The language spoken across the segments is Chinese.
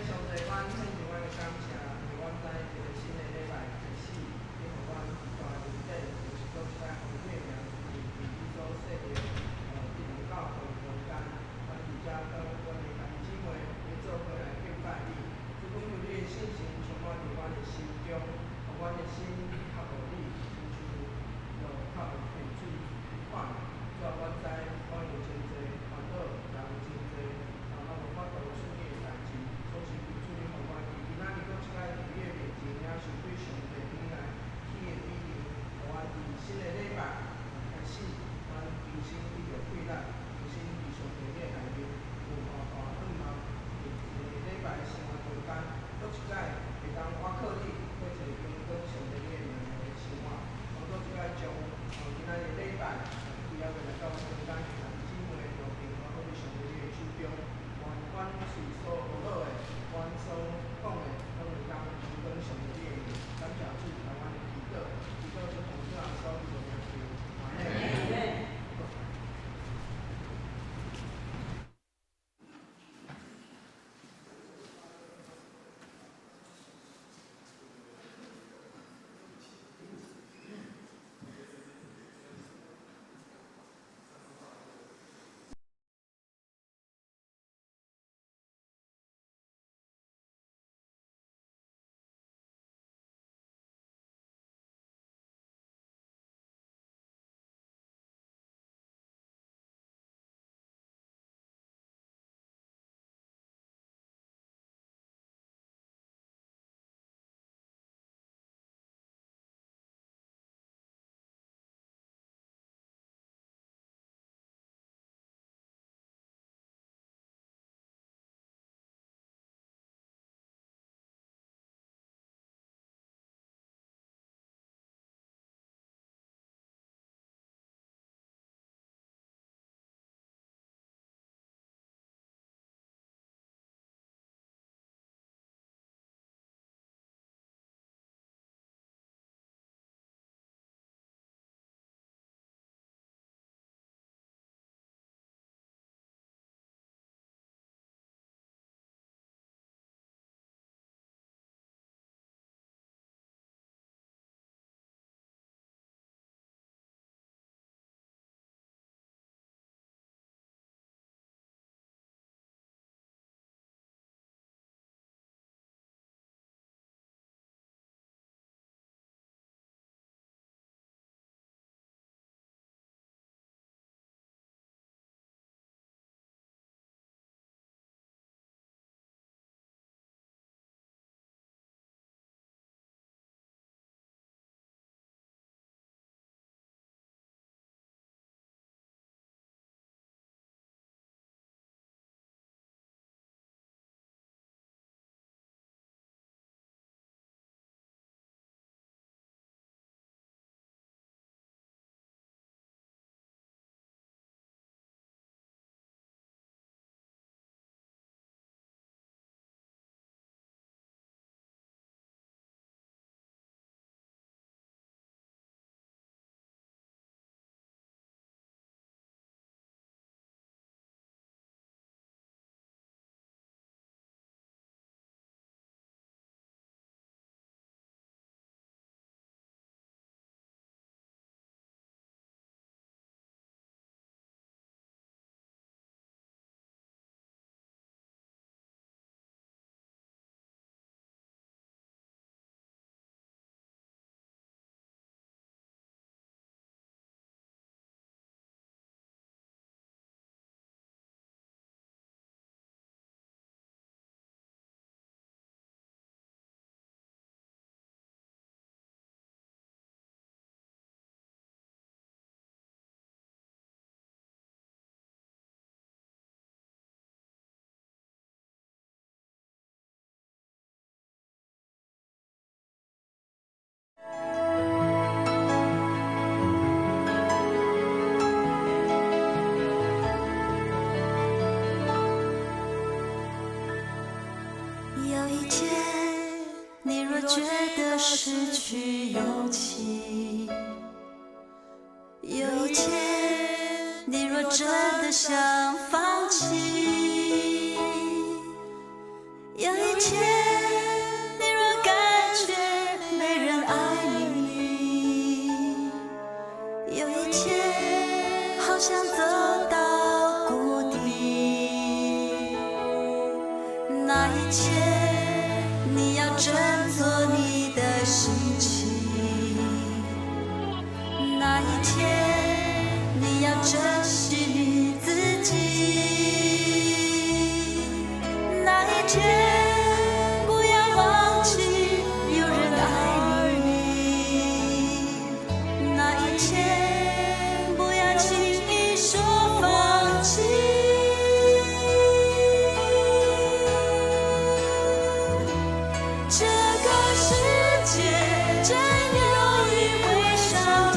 上帝，阮献上阮的感谢，因为阮知一个新的礼拜开始，你互阮大人顶，就是搁一摆红月亮，就是伫你所说的第二教会中间，阮伫遮跟阮的弟兄姊妹来做伙来敬拜你，主因为你的信心充满伫阮的心中，互阮的心较无你，亲像较有泉水款。主啊，阮知阮有真侪烦恼，也有真侪无法度处理的代志，所以求主你互阮伫今仔日搁一摆伫你的面前，也是对上帝顶来起的比例，互阮伫新的礼拜开始，阮重新继续快乐，重新伫上帝你的内面有盼望，伫一个礼拜的生活中间，搁一摆会当倚靠你，过一个荣光上帝你的名的生活，搁一摆将今仔日礼拜。以后来到中间，弟兄姊妹和平安好伫上帝你的手中，愿阮是所学到的，阮所讲的，拢会当荣光上帝你的名。感谢主，台湾的祈祷，祈祷是奉主耶稣基督的名求，阿门。觉得失去勇气，有一天你若真的想放弃，有一一天，你若感觉没人爱你，有一天好想走到谷底，那一天你要振作你的心情，那一天你要珍惜你自己，那一天不要忘记有人爱你，那一天不要轻易说放弃。这个世界真有一位上帝，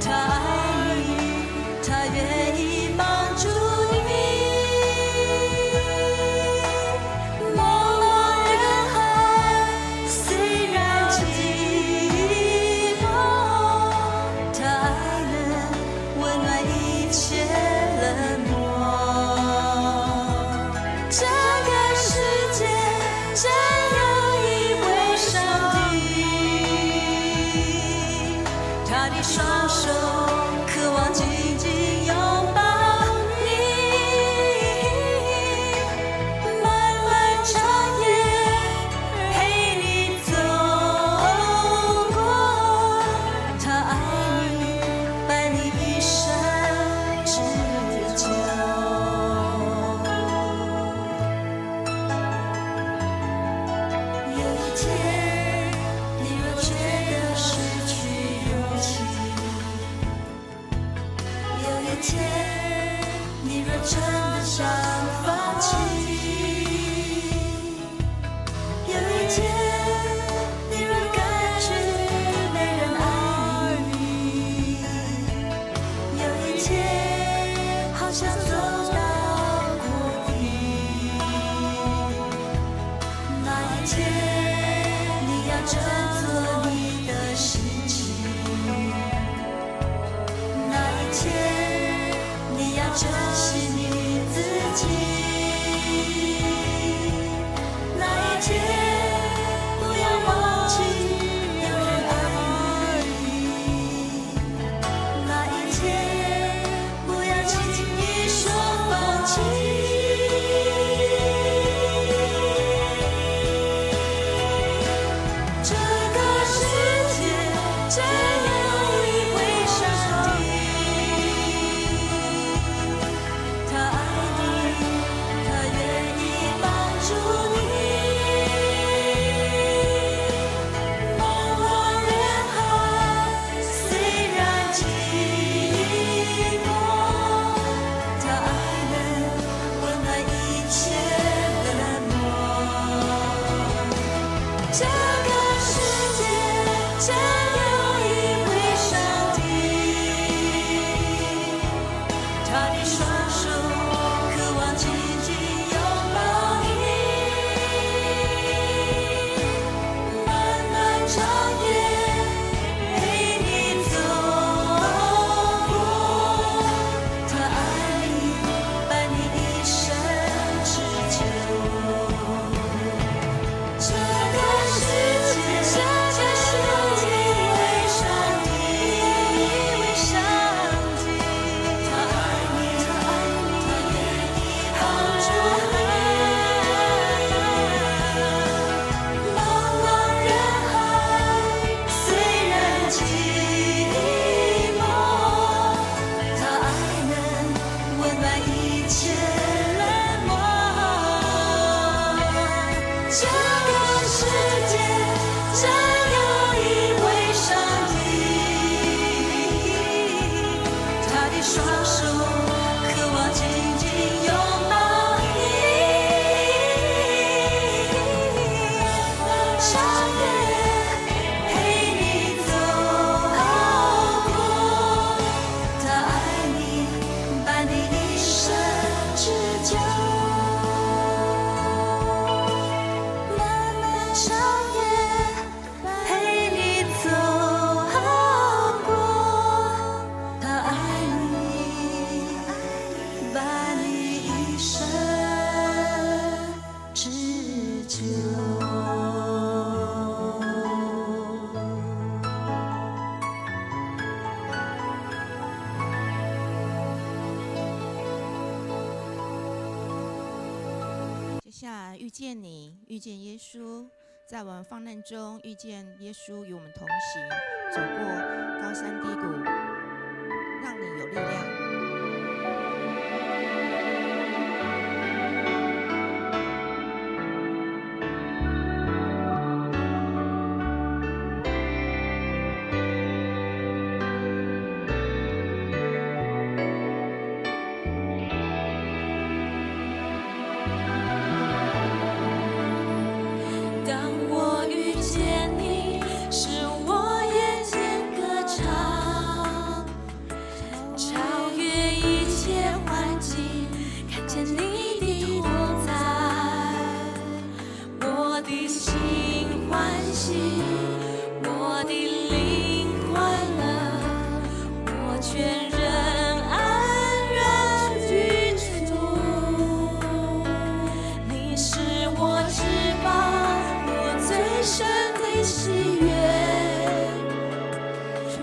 他爱你，他愿意帮助你。茫茫人海，虽然寂寞，他爱能温暖一切冷漠。这个世界真有一位上帝，他的双手渴望紧紧拥抱你，漫漫长夜陪你走过，他爱你，伴你一生之久。有一天，你若觉得失去勇气，有一天，你若真的想放弃，有一天，你若感觉没人爱你，有一天，好想走到谷底，那一天，你要振作你的心情，那一天，你要珍惜你自己，那一天，不要忘记有人爱你，那一天，不要轻易说放弃。这个世界真有一位上帝，他爱你，他愿意帮助你。茫茫人海，虽然寂寞，他爱能温暖一切冷漠。这个世界真有一位上帝，他的双手渴望紧紧拥抱你，漫漫长夜陪你走过，他爱你，伴你一生之久。这个世界真有一位上帝，他爱你，他愿意帮助你。茫茫人海，虽然寂寞，他爱能温暖一切冷漠。这个世界真有一位上帝，他的双手渴望紧紧拥抱你，长夜陪你走过，他爱你，伴你一生之久。漫漫长夜陪你走过，他爱你，下遇见你，遇见耶稣，在我们患难中遇见耶稣与我们同行，走过高山低谷，让你有力量。当我遇见你，使我眼前歌唱，超越一切环境，看见你的同在，我的心欢喜，我的灵快乐，我全人安然居住。你是我至宝，我最深的喜悦，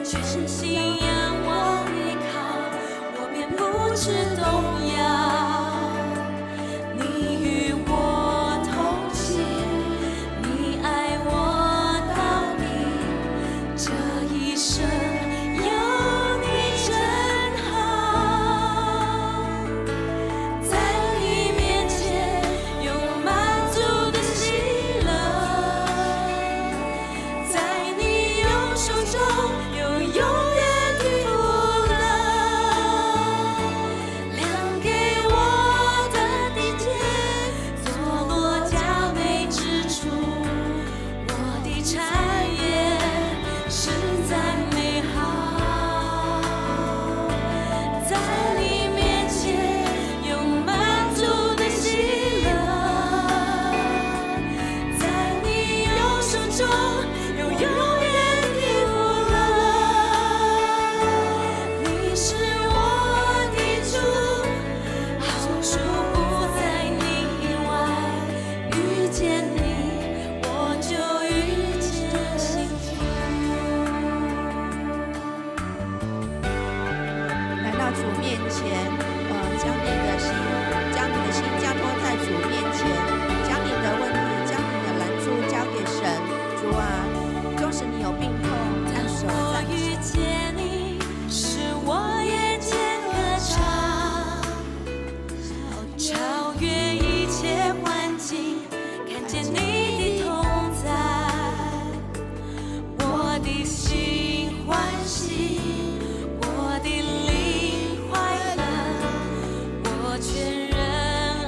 全心仰望依靠，我便不致动摇。你与我同行，你爱我到底，这一生有你真好。在你面前有满足的喜乐，在你右手中有永远的福乐，量给我的地界，坐落佳美之处，我的产业实在美好。在你面前有满足的喜乐，在你右手中有永远的福乐。你是我的主，好处不在你以外，遇见你我就遇见幸福。来到主面前，将你的心交托在主面前，将你的问题、将你的难处交给神。主啊，纵使你有病痛，但手我在你遇见你，使我眼前歌唱，超越一切环境，看见你的同在，我的心欢喜，我的灵快乐，我全人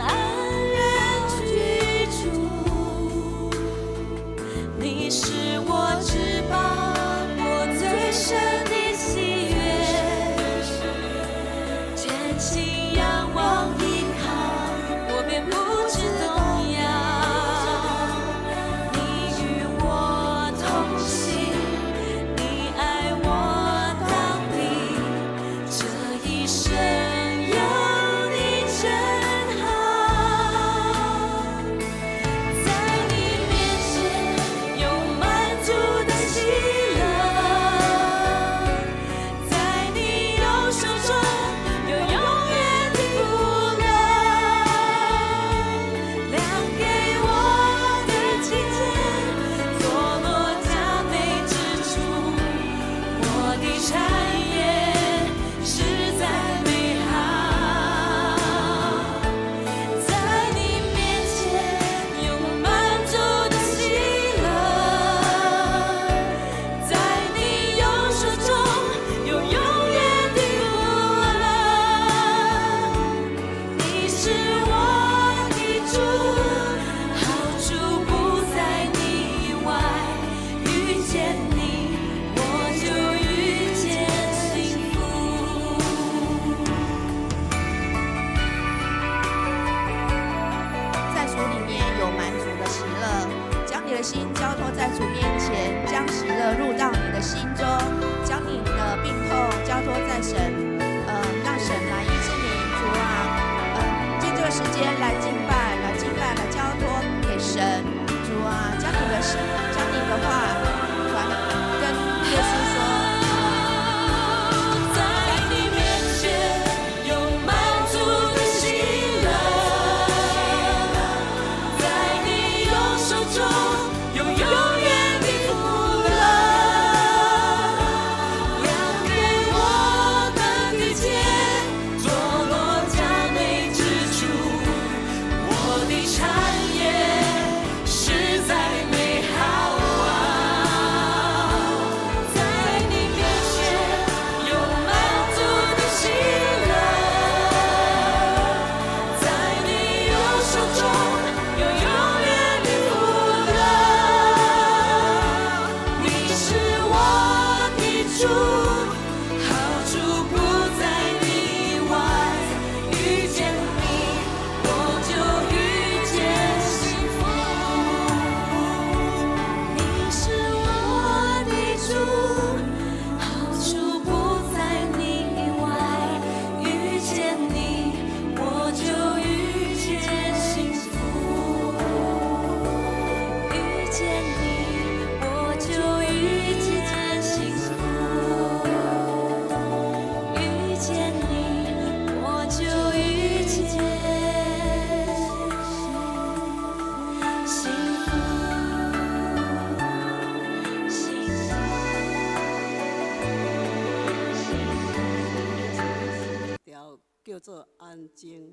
安然居住。你是我至宝，我最深的喜悦，全心仰望依靠，我便不致动摇。你与我同行，你爱我到底，这一生有你真好。在你面前有满足的喜乐，在你右手中有永远的福乐，量给我的期间，坐落佳美之处，我的产业实在美好。在你面前有满足的喜乐，在你右手中有永远的福乐。你是我的主，好处不在你以外，遇见你我就遇见幸福。在主里面有满足的喜乐，将你的心交托在主面前，将喜乐入到你的心中，将你的病痛交托在神，让神来医治你。主啊，借这个时间来敬拜，来交托给神。主啊，将你的心，将你的话跟耶稣说。在你面前有满足的喜乐，的产业实在美好啊！在你面前有满足的喜乐，在你右手中有永远的福乐。你是我的主，好处不在你外，遇见你我就遇见幸福。你是我的主，好处不在你外，遇见你我就遇见幸福。遇见你我就遇见幸福。遇见你我就遇见幸福。条叫做安静。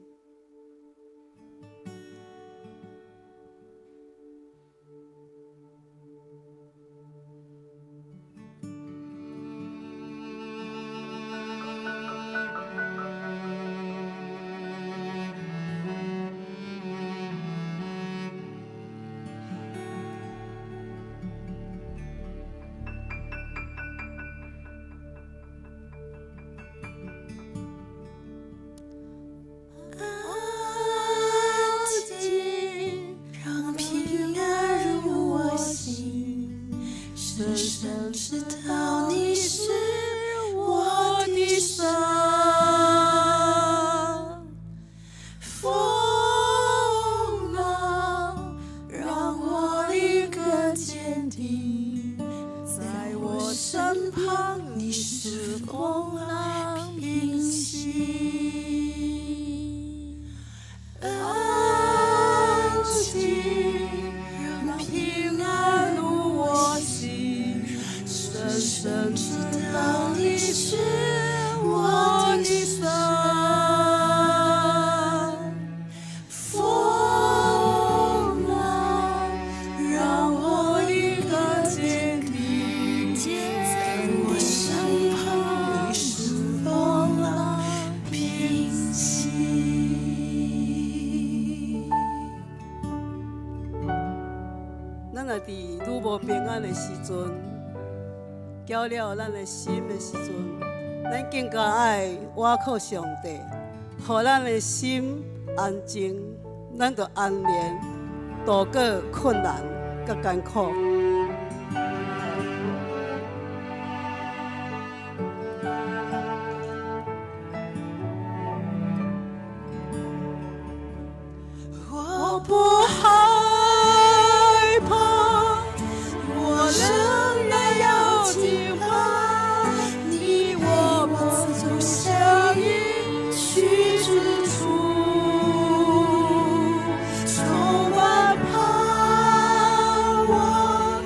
安静，让平安入我心，深深知道你是我的神。风浪让我立刻坚定，在我身旁，你是风浪平息。安静，让平安入我心，深深知道你是我的神。风浪让我立刻坚定，在我身旁，你是风浪平息。咱若伫愈无平安的时阵，搅了咱的心的时阵，咱更加爱倚靠上帝，互咱的心安静，咱就安然度过困难甲艰苦。我不害怕，我仍然要惧怕，你我走相依去之处，充满盼望。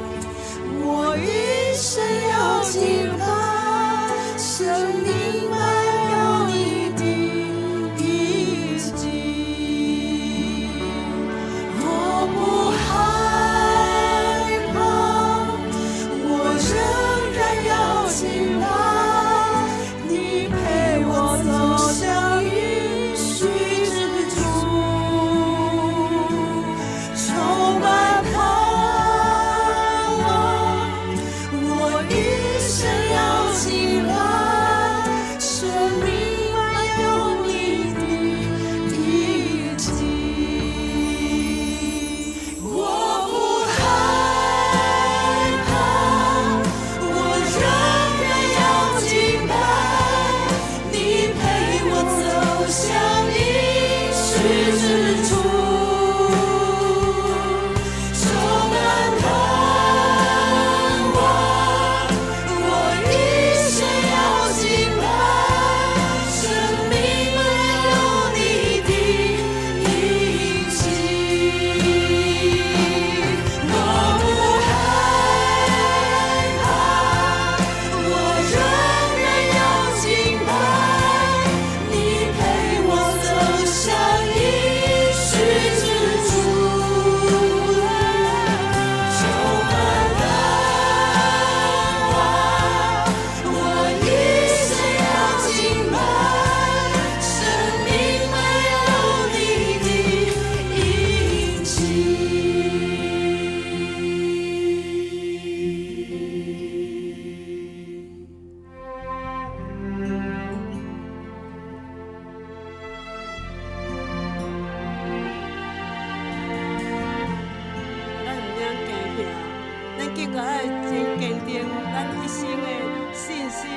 咱一生的信心，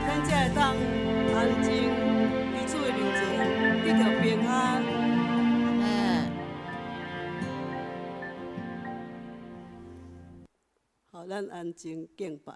咱才会当安静伫主的面前，得到平安。好，咱安静敬拜。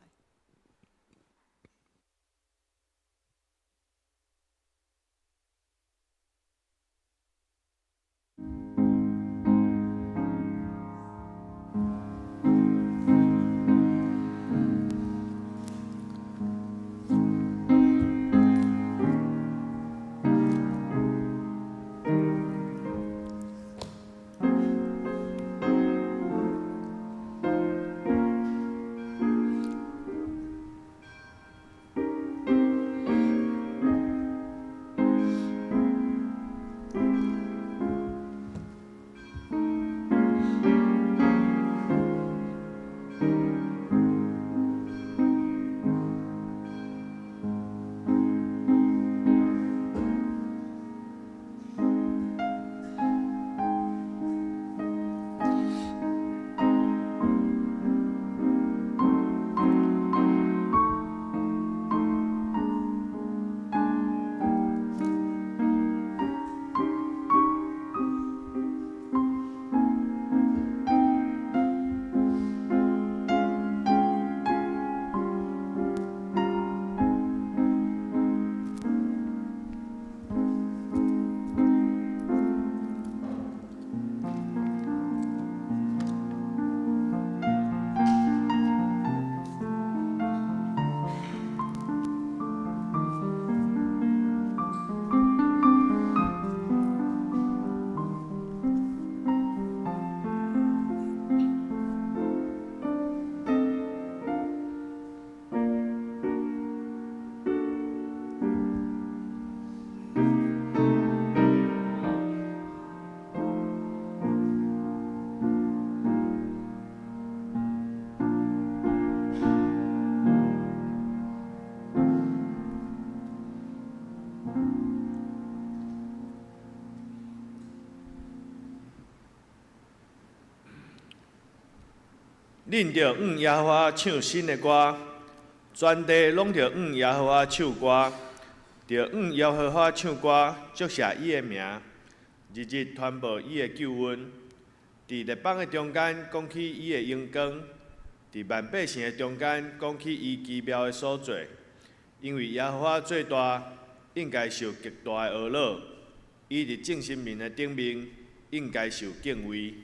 恁着耶和华唱新的歌，全地拢着耶和华唱歌，着耶和华唱歌，祝谢伊的名，日日传播伊的救恩。伫列邦的中间讲起伊的荣光，伫万百姓的中间讲起伊奇妙的所做。因为耶和华最大，应该受极大的懊恼；伊伫正神明的顶面，应该受敬畏。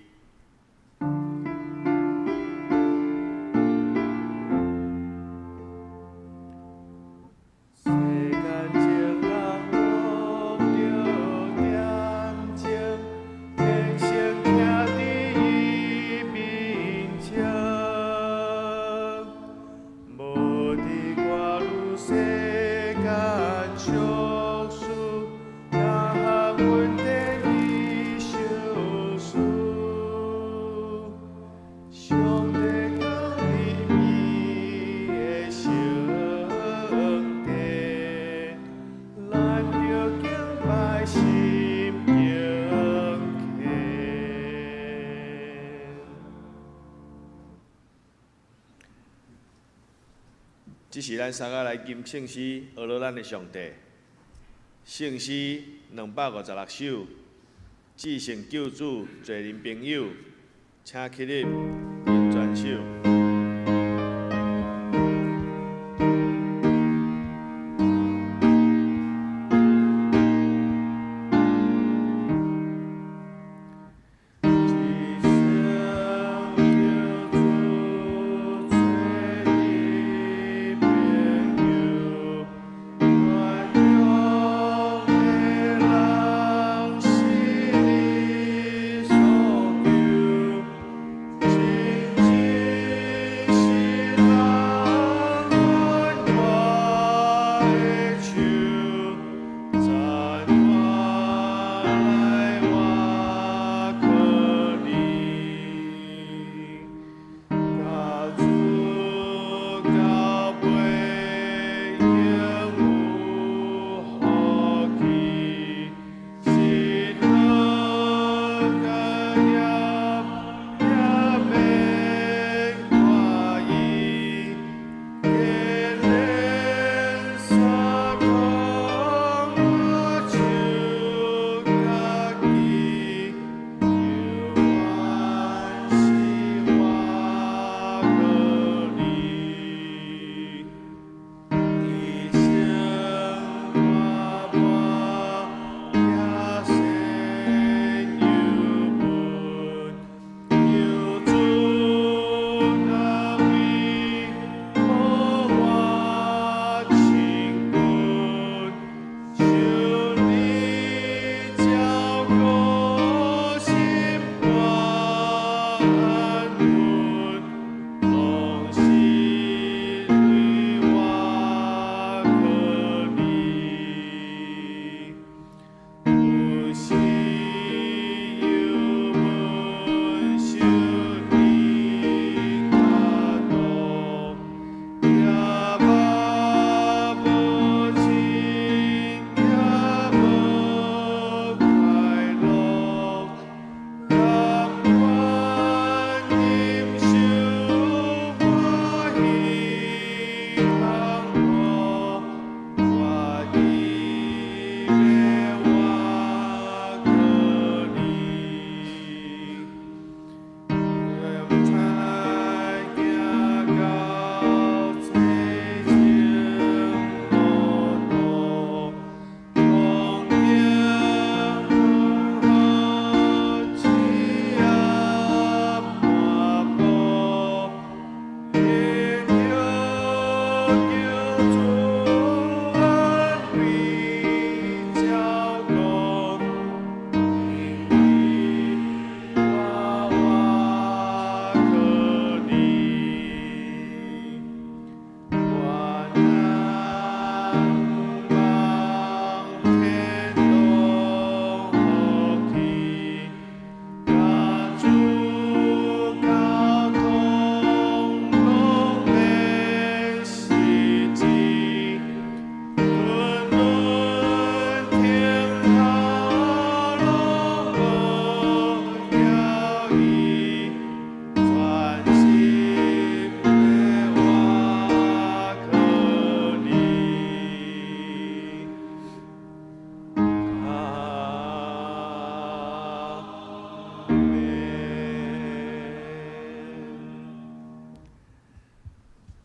这是咱三个来吟圣诗，学了咱的上帝。圣诗256首，至圣救主，罪人朋友，请起立，吟全首。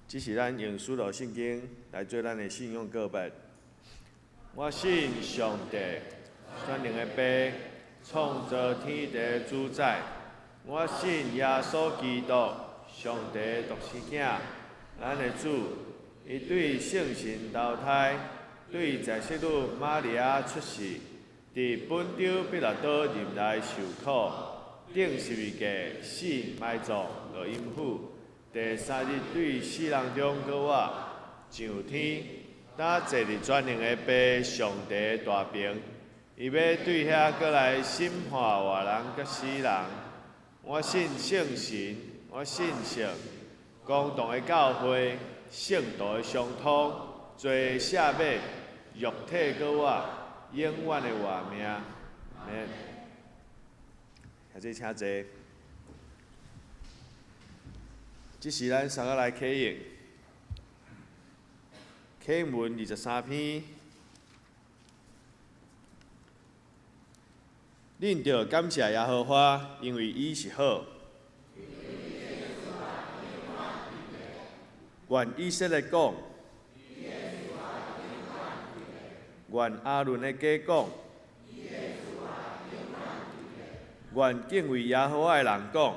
这是咱用使徒圣经来做咱的信用告白。我信上帝，全能的爸，创造天地的主宰。我信耶稣基督，上帝独生囝，咱的主。伊对圣神投胎，对在世女玛利亚出世，伫本丢彼拉多任内受苦，顶十字架死埋葬落阴府，第三日对死人中搁活，上天，搭坐伫全能的爸上帝大屏，伊要对遐搁来审判活人甲死人。我信圣神，我信圣，公堂的教会。圣道的相通，做赦免，肉体搁活，永远的活命。免，下这请坐。这是咱三个来启应，启应文23篇。恁着感谢耶和华，因为伊是好。愿以色列讲，愿阿伦的家讲，愿敬畏耶和华的人讲。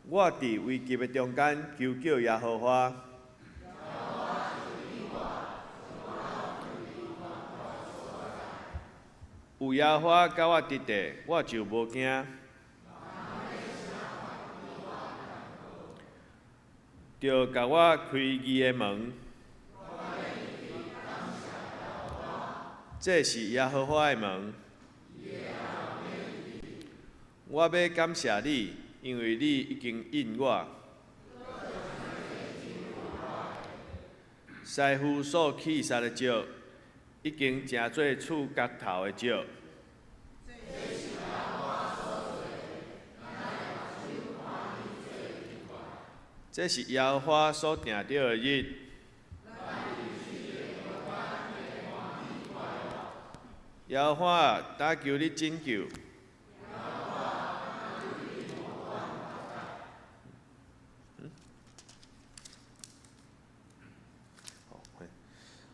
我伫危急的中间求叫耶和华，有耶和华甲我伫地，我就无惊。着甲我开义的门，这是耶和华的门。我要感谢你，因为你已经应我。师傅所起杀的石，已经成做厝角头的石。这是耶和华所定定的日。耶和华，但求你拯救。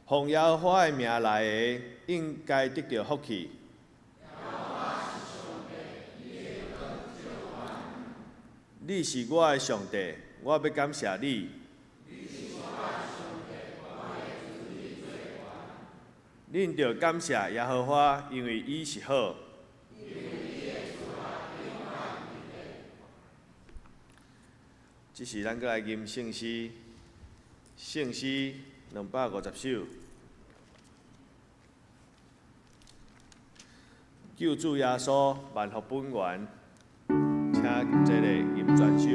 奉耶和华的名来的，应该得到福气。你是我的上帝。我要感谢你，恁着感谢耶和华，因为伊是好。这是咱搁来吟圣诗，圣诗250首，救主耶稣，万福本源，请这个吟全首。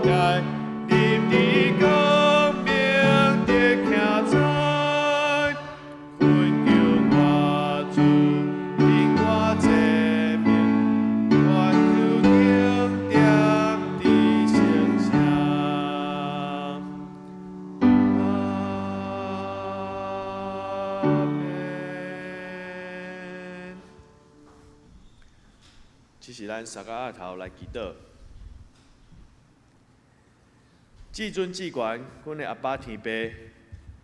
台，任你光明的徛在，困叫我主，令我这命，我有定点的声声。阿门。这是咱三个仔头来祈祷。至尊至权，阮的阿爸天父，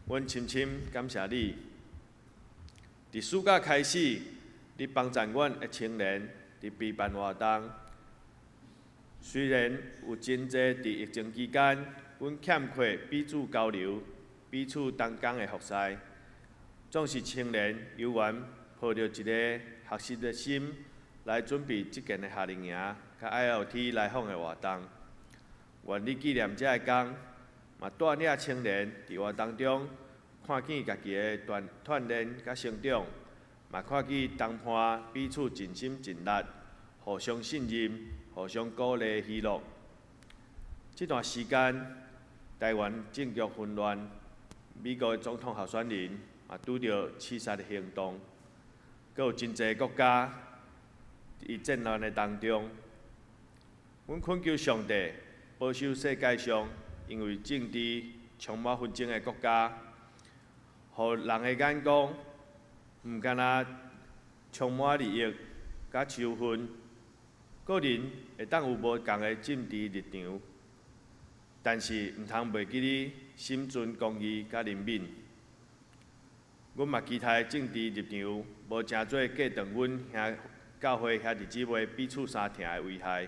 阮深深感谢你。伫暑假开始，你帮助阮的青年伫陪伴活动。虽然有真侪伫疫情期间，阮欠缺彼此交流、彼此同工的服侍，总是青年有缘抱着一个学习的心来准备即件的夏令营、甲 ILT 来访的活动。愿你纪念这个工，嘛带领青年伫活动中看见家己的锻炼甲成长，嘛看见同伴彼此尽心尽力，互相信任、互相鼓励喜乐。这段时间，台湾政局混乱，美国的总统候选人嘛拄着刺杀的行动，阁有真侪国家伫战乱的当中。阮恳求上帝保守世界上因为政治充满纷争的国家，互人的眼光毋敢若充满利益甲仇恨，个人会当有无共的政治立场，但是毋通袂记你心存公义甲怜悯。阮嘛期待政治立场无成做过断阮兄教会兄弟姊妹彼此相疼的危害。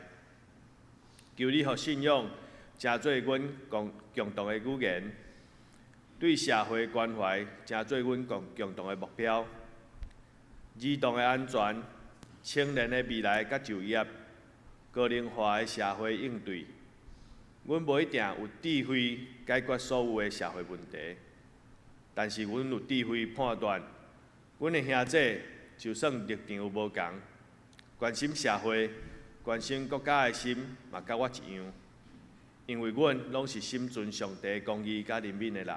求你互信仰成做阮共同的语言，对社会关怀成做阮共同的目标。儿童的安全、青年的未来甲就业、高龄化的社会应对，阮无一定有智慧解决所有的社会问题，但是阮有智慧判断，阮的兄弟就算立场有无同，关心社会、关心国家的心嘛甲我一样，因为阮拢是心存上帝公义甲怜悯的人。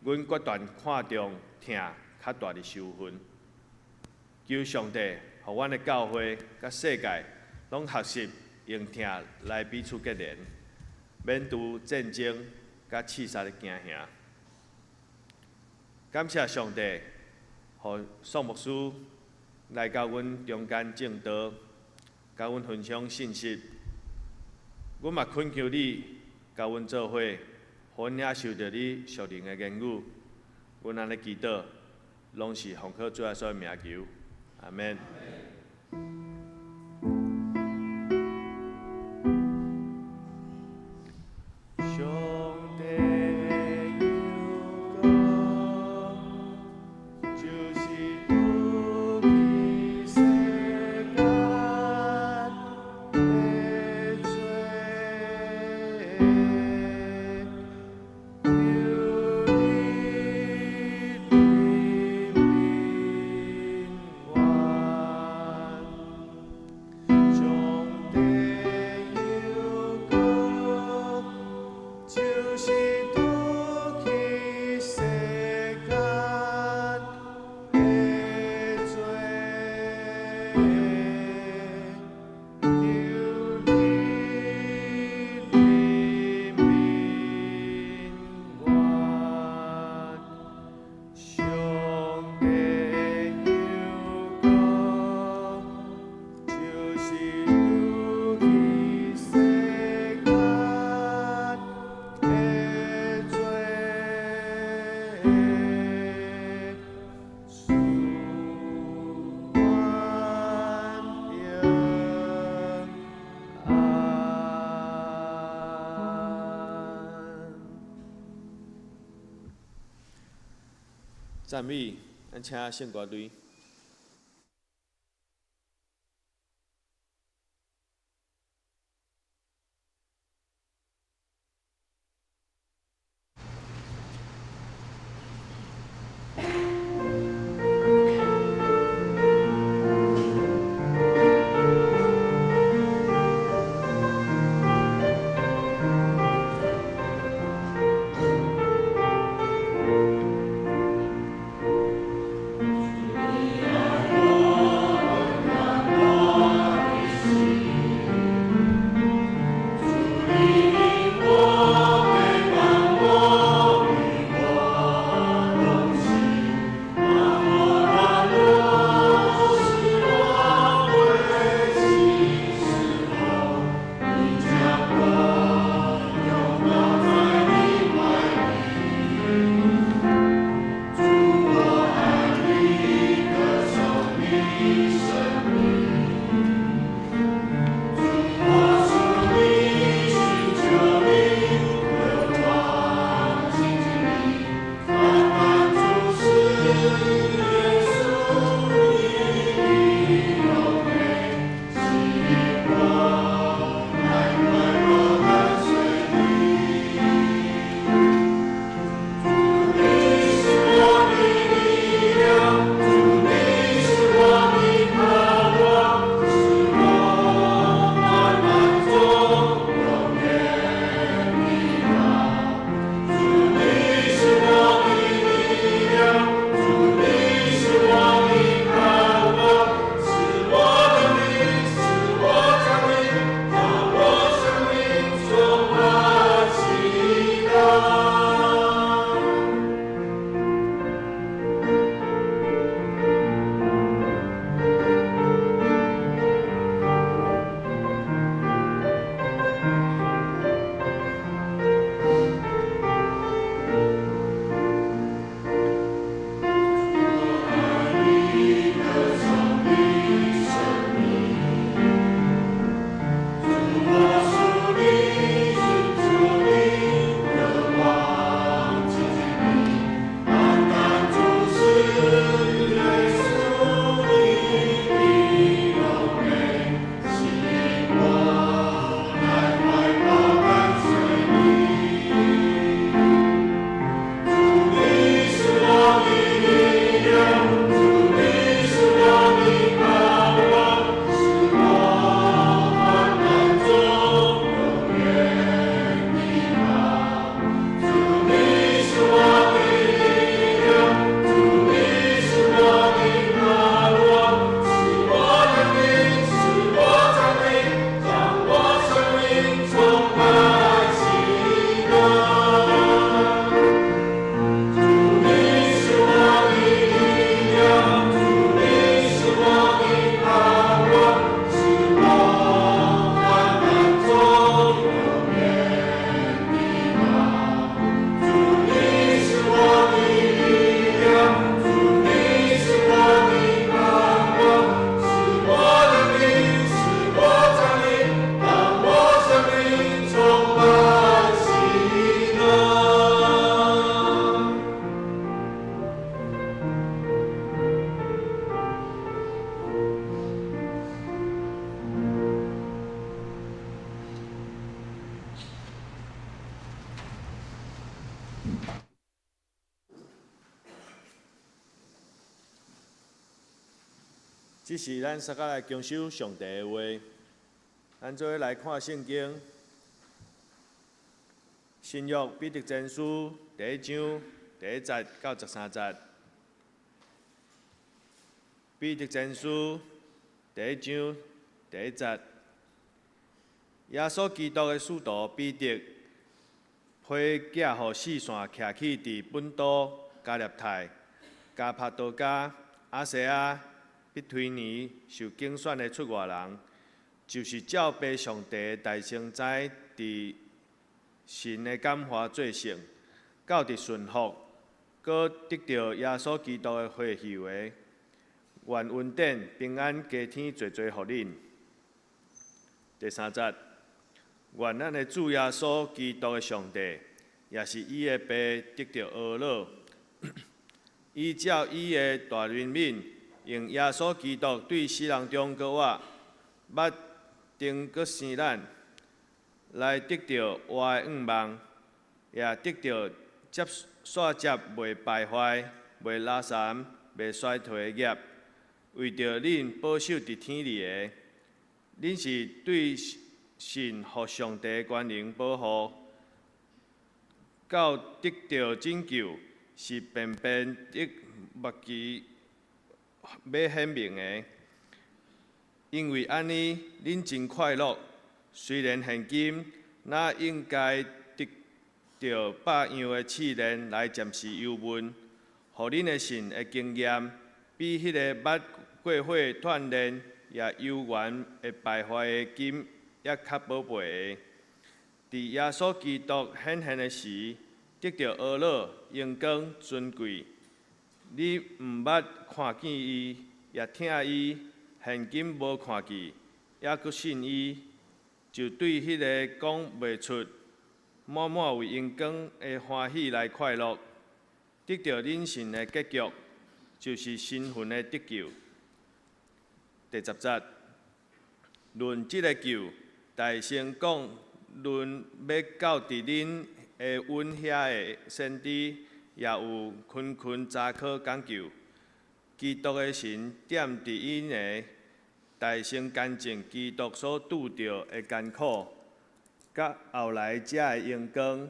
阮决断看重疼较大的受分，求上帝互阮的教会甲世界拢学习用疼来彼此结连，免除战争甲刺杀的惊吓。感谢上帝，互宋牧师来到阮中间正道，甲阮分享信息。阮嘛恳求你，甲阮做伙，互阮领受着你属灵的言语。阮安尼祈祷，拢是奉靠主耶稣的名求，阿免。赞美，咱请圣歌队。这是咱萨甲来经守上帝的话。咱做伙来看圣经，新约彼得前书第1章第1节到13节。彼得前书第1章第1节，耶稣基督的使徒彼得，批寄予四线徛起伫本都、加略泰、加帕多加、亚细亚、必推尼受竞选的出外人，就是照背上帝的大圣哉，伫神的感化做成，到伫顺服，搁得到耶稣基督的会喜话。愿恩典、平安加添侪侪互恁。第3节，愿咱的主耶稣基督的上帝，也是伊的爸，得到阿乐，依照伊的大怜悯，用耶稣基督对死人中搁活，捌定搁生咱，来得到活的愿望，也得到煞接袂败坏、袂拉残、袂衰退的业。为着恁保守伫天里的，恁是对神和上帝的权能保护，到得到拯救，是便便的目期要显明的。因为安尼，恁真快乐。虽然现今那应该得到百样的试炼来暂时忧闷，互恁的神的经验，比迄个捌过火锻炼也悠远会败坏的金，也较宝贝的。伫耶稣基督显现的时，得到阿乐、荣光、尊贵。你毋捌看见伊，也听伊，现今无看见，也搁信伊，就对迄个讲袂出，满满为荣光的欢喜来快乐，得到恁神的结局，就是身份的得救。第10节，论即个救，大声讲，论要到伫恁的阮遐的先知，也有群查考讲究。基督的神点伫因的，大声干净基督所拄着的艰苦，甲后来遮的荣光。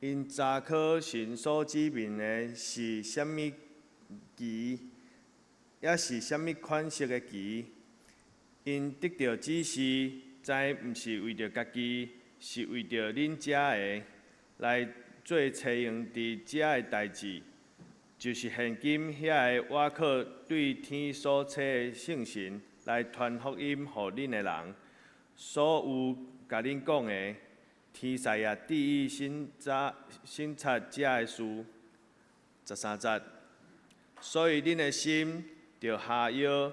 因查考神所指明的是虾米期，也是虾米款式的期。因得到指示，知毋是为着家己，是为着恁遮的，来做采用伫遮的代志，就是现今遐个我靠对天所赐的圣神来传福音互恁的人，所有甲恁讲的，天使也第一审察遮的事。13节，所以恁的心着下腰，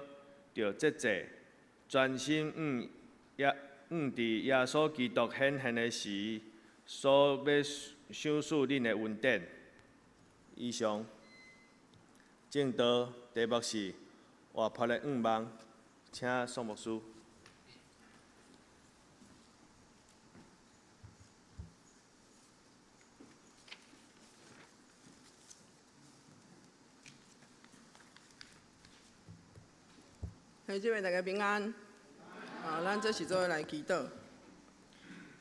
着节制。专心伫耶稣基督显现的时，所要享受恁的恩典。以上，正道题目是活泼的愿望，请宋牧师。嘿，这位大家平安。咱这是做伙来祈祷。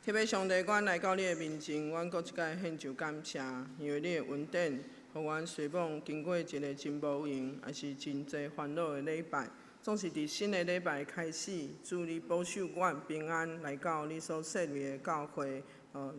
特别上帝，阮来到你的面前，阮搁一摆献上感谢，因为你的恩典，互阮随梦经过一个真无用，也是真侪烦恼的礼拜。总是伫新的礼拜开始，祝你保守阮平安来到你所设立的教会。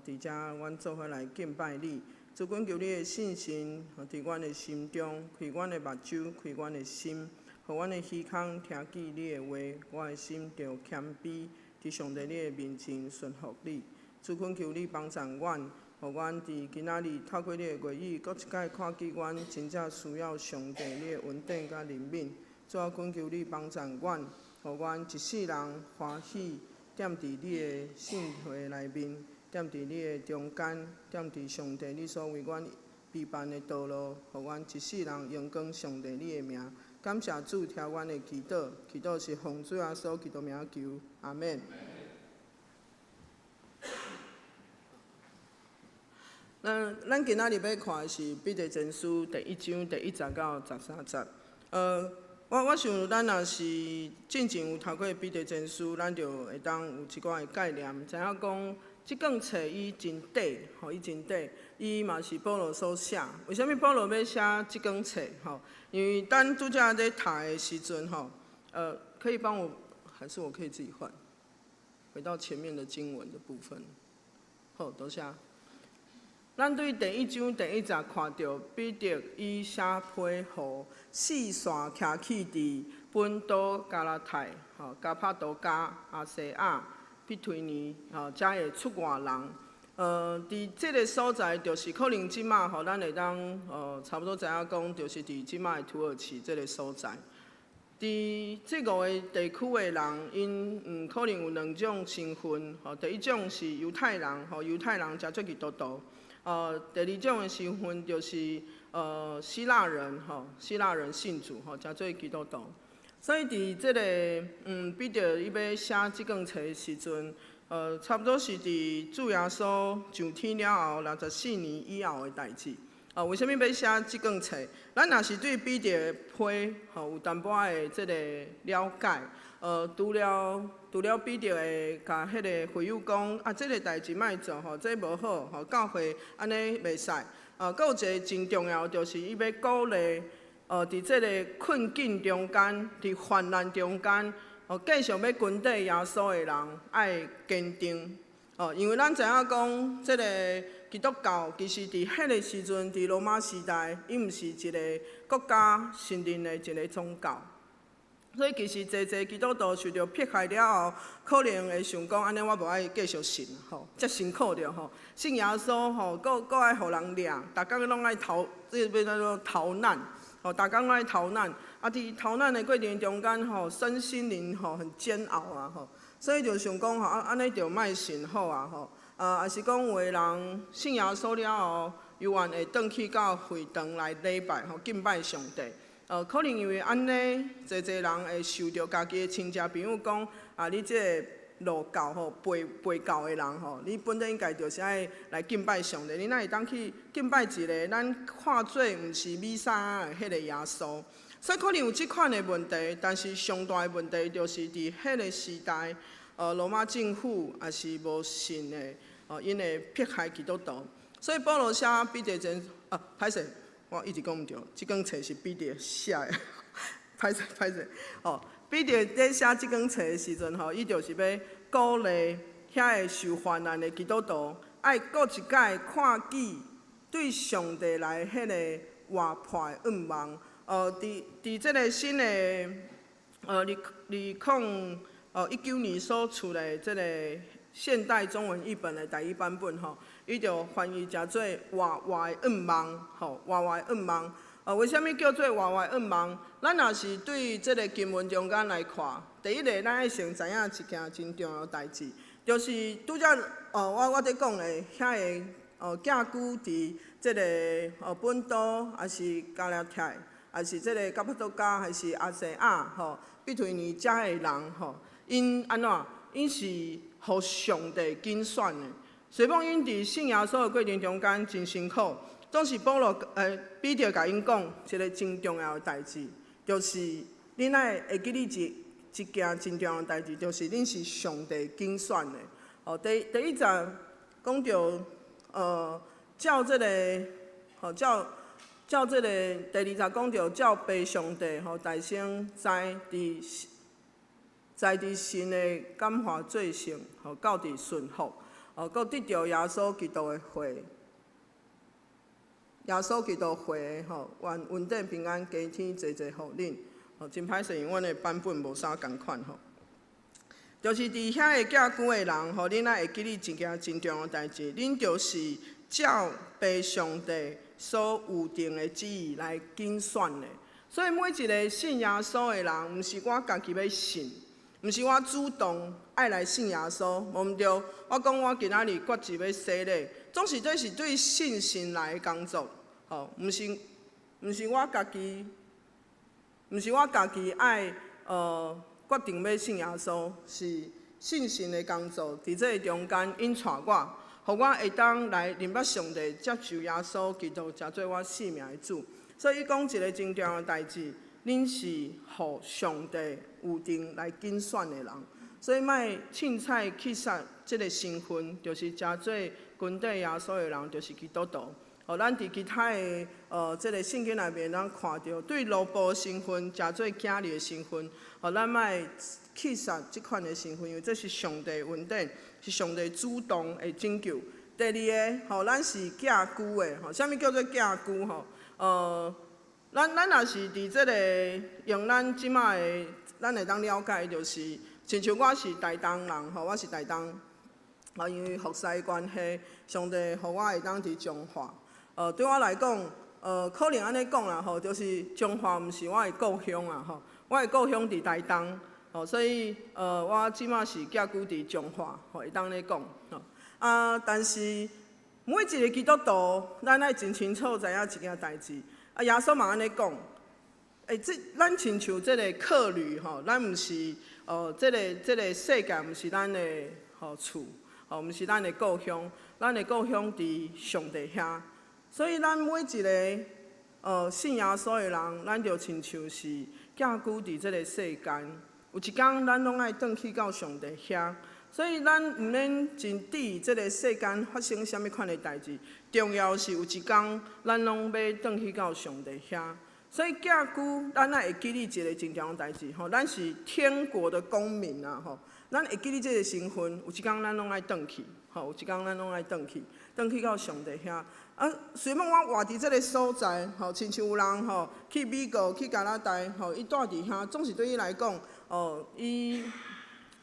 伫遮阮做伙来敬拜你。主，阮求你的信心，伫阮的心中，开阮的目睭，开阮的心。互阮的耳孔听见你的话，我的心着谦卑，伫上帝你的面前顺服你。主，恳求你帮助阮，互阮伫今仔日透过你的话语，搁一摆看见阮真正需要上帝你的恩典甲怜悯。主啊，恳求你帮助阮，互阮一世人欢喜，踮伫你的圣会内面，踮伫你的中间，踮伫上帝你所为阮备办的道路，互阮一世人荣光上帝你的名。感谢主，听阮的祈祷，祈祷是奉主耶稣基督名求，阿免。咱今仔日要看的是彼得前书第1章第1节到13节。我想，咱若是进前有读过彼得前书，咱就会当有一寡的概念，知影讲即卷册伊真短，吼，伊真短，伊嘛是保罗所写。为虾米保罗要写即卷册？吼，因为咱拄则在读的时阵，吼，可以帮我，还是我可以自己换？回到前面的经文的部分。好，多谢。咱对第1章第1节看到彼得伊写批互四线徛起伫本都、加拉太、加帕多加、亚细亚、庇推尼，遮的出外人。伫即个所在，就是可能即马咱会当差不多知影讲，就是伫即马的土耳其即个所在。伫即5个地区的人，因可能有2种身份，第一种是犹太人，犹太人真做基督徒。第2种的身份就是希腊人，希腊人信主，真做基督徒。所以伫即个彼得伊要写即卷册的时阵，差不多是伫主耶稣上天了后64年以后的代志。为虾米要写即卷册？咱若是对彼得的批有淡薄仔的即个了解，除了彼得会甲迄个会友讲，即个代志莫做，这无好，教会安尼袂使。佫有一个真重要，就是伊要鼓励，伫即个困境中间，伫患难中间，继续要跟缀耶稣的人，爱坚定。因为咱知影讲，即个基督教其实伫迄个时阵，伫罗马时代，伊毋是一个国家承认的一个宗教。所以其实侪基督徒受到迫害了后，可能会想讲，安尼我无爱继续信，遮辛苦着信耶稣佫爱互人掠，逐工拢爱逃，即个要做逃难，逐工爱逃难。伫逃难的过程中间身心灵很煎熬啊所以就想讲安尼就莫信好啊也是讲有个人信耶稣了后，犹原会转去到会堂来礼拜敬拜上帝。可能因为安尼，侪人会受到家己的亲戚朋友讲你即个路教背教的人你本来应该就是爱来敬拜上帝，你哪会当去敬拜一个咱看做毋是弥赛亚的迄个耶稣？所以可能有即款的问题，但是上大的问题就是伫迄个时代，罗马政府也是无信的，因会迫害基督徒。所以保罗写彼得前歹势，我一直讲毋对，即卷册是彼得写的，歹势。彼得在写即卷册的时阵伊就是要鼓励遐个受患难的基督徒，爱搁一届看见对上帝来迄个活泼的愿望。伫即个新的2019年所出的即个现代中文译本的第1版本伊就翻译成做活活的愿望活活的愿望。为虾米叫做活活的愿望？咱若是对即个经文中间来看，第一个咱爱先知影一件真重要的代志，就是拄则我在讲的遐个寄居伫即个本都，还是加拉太，还是即个加帕多加，还是亚细亚庇推尼遮的人因安怎？因是互上帝拣选的。虽讲因伫信耶稣的过程中间真辛苦，总是保罗彼得甲因讲一个真重要的代志，就是恁会记哩一件真重要的代志，就是恁是上帝拣选的。第1节讲到照即个照即个第2节讲到照被上帝大声在伫神的感化罪性，到伫顺服，搁得到耶稣基督的会，耶稣基督会愿稳定平安加添济互恁。真歹势，因为阮的版本无啥共款就是伫遐个寄居的人恁爱会记哩一件真重要的代志，恁就是照被上帝所有定的旨意来拣选的。所以每一个信耶稣的人，毋是我家己要信。毋是我主动爱来信耶稣，无毋对。我讲我今仔日决志要洗礼，总是这是对信心来的工作，毋是我家己爱决定要信耶稣，是信心的工作。伫这个中间，因带我，互我会当来认捌上帝，接受耶稣基督，成做我生命的主。所以伊讲一个真重要的代志。恁是互上帝有定来拣选的人，所以莫凊彩去杀即个身份，就是诚做军队耶稣的人，就是基督徒。咱伫其他的即个圣经内面，咱看到对罗布身份，诚做囝儿的身份，咱莫去杀即款的身份，因为这是上帝恩典，是上帝主动的拯救。第二个，咱是寄居的，啥物叫做寄居？咱若是伫即个用咱即马的，咱会当了解，就是亲像我是台东人，我是台东，因为服侍关系，上帝互我会当伫中华。对我来讲，可能安尼讲啦，就是中华毋是我的故乡啊，我的故乡伫台东，所以我即马是寄居伫中华，会当咧讲。但是每一个基督徒，咱爱真清楚知影一件代志。耶稣嘛安尼讲，咱亲像即个客旅咱毋是即个世界毋是咱的厝，毋是咱的故乡，咱的故乡伫上帝遐。所以咱每一个信耶稣的人，咱就亲像是寄居伫即个世间，有一天咱拢爱转去到上帝遐。所以咱毋免真伫即个世间发生啥物款的代志，重要是有一天咱拢要转去到上帝遐。所以寄居，咱会记哩一个真重要代志咱是天国的公民啊咱会记哩即个身份，有一天咱拢爱转去有一天咱拢爱转去到上帝遐。虽然我活伫即个所在亲像有人去美国、去加拿大伊住伫遐，总是对伊来讲伊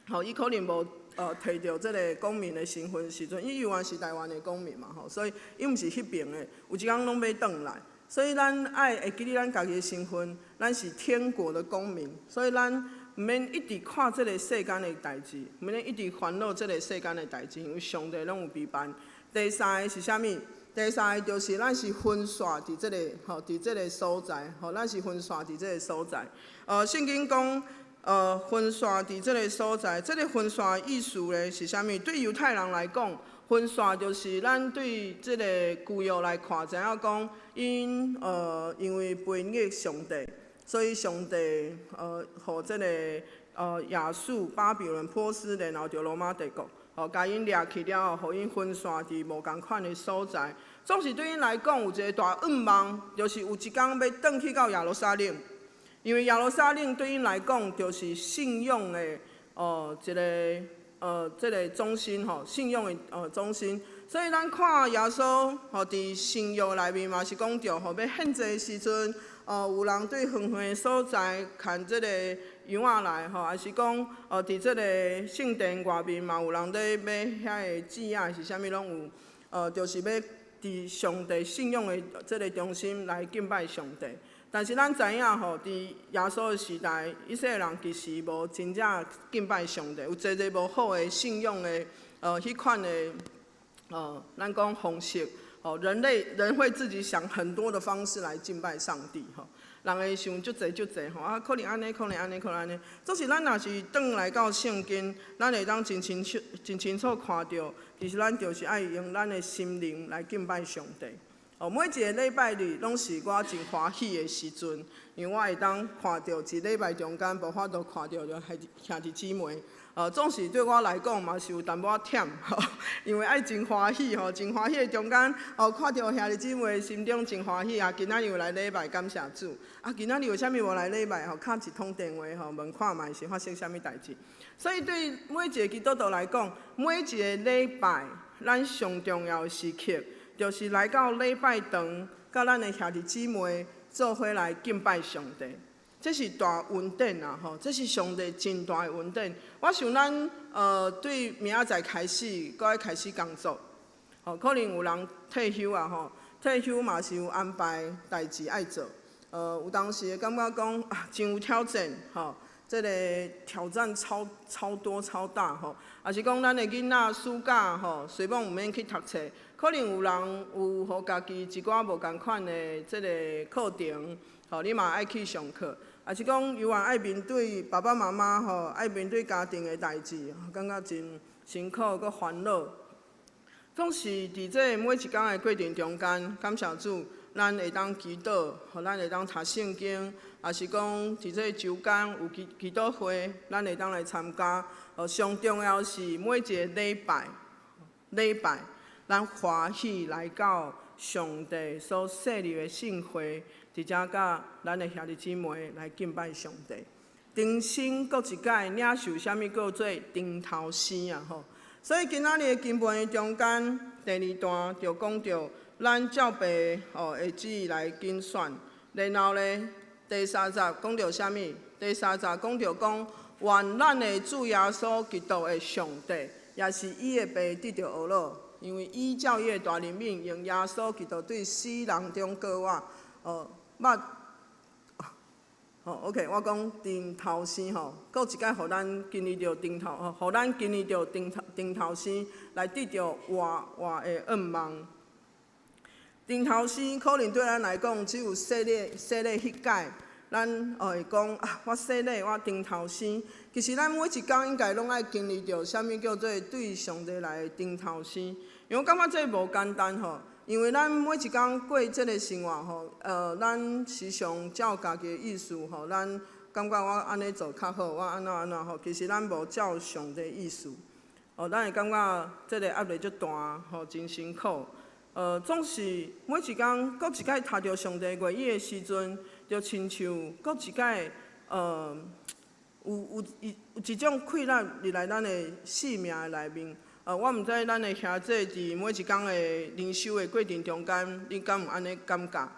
可能无。摕到即个公民的身份时阵，伊永远是台湾的公民嘛所以伊毋是迄边的，有一天拢要转来。所以咱爱会记哩咱家己的身份，咱是天国的公民，所以咱毋免一直看即个世间的代志，毋免一直烦恼即个世间的代志，因为上帝拢有陪伴。第三个是啥物？第三个就是咱是分散伫即个伫即个所在咱是分散伫即个所在。圣经讲。分散伫即个所在，即个分散意思咧是啥物？对犹太人来讲，分散就是咱对即个旧约来看，知影讲因为背逆上帝，所以上帝互即个亚述、巴比伦、波斯，然后就罗马帝国，甲因掠去了后，互因分散伫无共款的所在。总是对因来讲有一个大愿望，就是有一天要转去到耶路撒冷。因为耶路撒冷对因来讲，就是信仰的即个中心信仰的中心。所以咱看耶稣伫新约内面嘛是讲着要献祭的时阵，有人对远远的所在牵即个羊仔来还是讲伫即个圣殿外面嘛有人咧买遐个纸仔是啥物拢有，就是要伫上帝信仰的即个中心来敬拜上帝。但是咱知影伫耶稣的时代，以色列人其实无真正敬拜上帝，有侪无好的信仰的迄款的咱讲方式人会自己想很多的方式来敬拜上帝人会想足侪可能安尼，可能安尼，可能安尼。总是咱若是转来到圣经，咱会当真清楚看到，其实咱就是爱用咱的心灵来敬拜上帝。每一个礼拜日拢是我真欢喜的时阵，因为我会当看到一礼拜中间无法度看到着兄弟姊妹，总是对我来讲嘛是有淡薄忝因为爱真欢喜真欢喜的中间看到兄弟姊妹心中真欢喜今仔日有来礼拜感谢主今仔日为虾米无来礼拜敲一通电话问看卖是发生啥物代志。所以对每一个基督徒来讲，每一个礼拜咱上重要的时刻。就是来到礼拜堂，甲咱的兄弟姊妹做伙来敬拜上帝，这是大恩典啊！这是上帝真大的恩典。我想咱对明仔载开始，搁要开始工作，可能有人退休啊退休嘛是有安排代志爱做，有当时会感觉讲真有挑战这个挑战超多超大也是讲咱的囡仔暑假随便毋免去读册。可能有人有互家己一寡无共款的即个课程，你嘛爱去上课，也是讲永远爱面对爸爸妈妈爱面对家庭的代志，感觉真辛苦佮烦恼。总是伫这每一天的过程中间，感谢主，咱会当祈祷，互咱会当读圣经，也是讲伫这周间有祈祷会，咱会当来参加。上重要是每一个礼拜，咱欢喜来到上帝所设立的圣会，直接甲咱的兄弟姊妹来敬拜上帝。重新搁一届领受啥物叫做顶头诗啊吼。所以今仔日的经文中间第2段就讲到，咱照白的旨意来竞选，然后呢第30讲到啥物？第30讲到讲，愿咱的主耶稣基督的上帝，也是伊的爸得到学乐，因为伊照伊的大怜悯，用耶稣基督对死人中告我，OK， 我讲顶头生吼，搁一届互咱经历着顶头，互咱经历着顶头生来得到活的愿望。顶头生可能对咱来讲，只有洗礼迄届，咱会讲啊，我洗礼，我顶头生。其实咱每一天应该拢爱经历着啥物叫做对上帝来的顶头生，因为我感觉这无简单吼。因为咱每一天过即个生活吼，咱时常照家己的意思吼，咱感觉我安尼做较好，我安怎吼，其实咱无照上帝的意思，咱会感觉即个压力足大吼，真辛苦。总是每一天搁一届读着上帝话语的时阵，就亲像搁一届有一种困难入来咱的生命的内面。我毋知咱的兄弟伫每一天的灵修的过程中间，你敢有安尼感觉？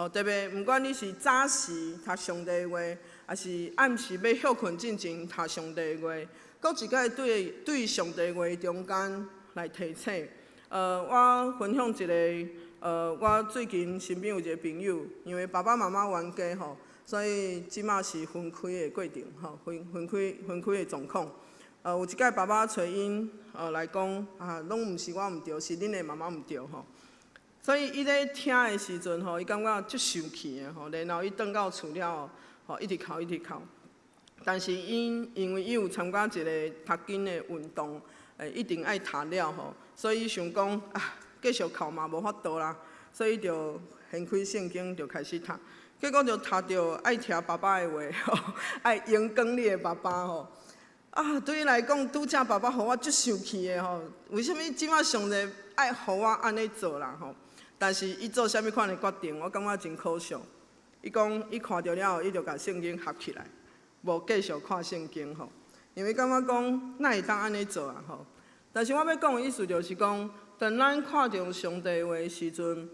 特别毋管你是早时读上帝的话，还是暗时要休困之前读上帝的话，搁一届对上帝的话中间来提醒。我分享一个，我最近身边有一个朋友，因为爸爸妈妈冤家吼，所以即马是分开的过程吼，分开的状况。有一届爸爸找因来讲啊，拢毋是我毋对，是恁的妈妈毋对吼。所以伊咧听的时阵吼，伊感觉足生气的吼，然后伊转到厝了吼，一直哭。但是因为伊有参加一个读经的运动，一定爱读了吼，所以伊想讲啊，继续哭嘛无法度啦，所以就掀开圣经就开始读，结果就读到爱听爸爸的话吼，爱勇敢你的爸爸吼。对伊来讲，拄则爸爸互我足生气的吼，为什物即马上帝爱互我安尼做啦吼？但是伊做啥物款的决定，我感觉真可笑。伊讲伊看到了后，伊就甲圣经合起来，无继续看圣经吼，因为感觉讲哪会当安尼做啊吼？但是我要讲的意思就是讲，当咱看到上帝话的时阵，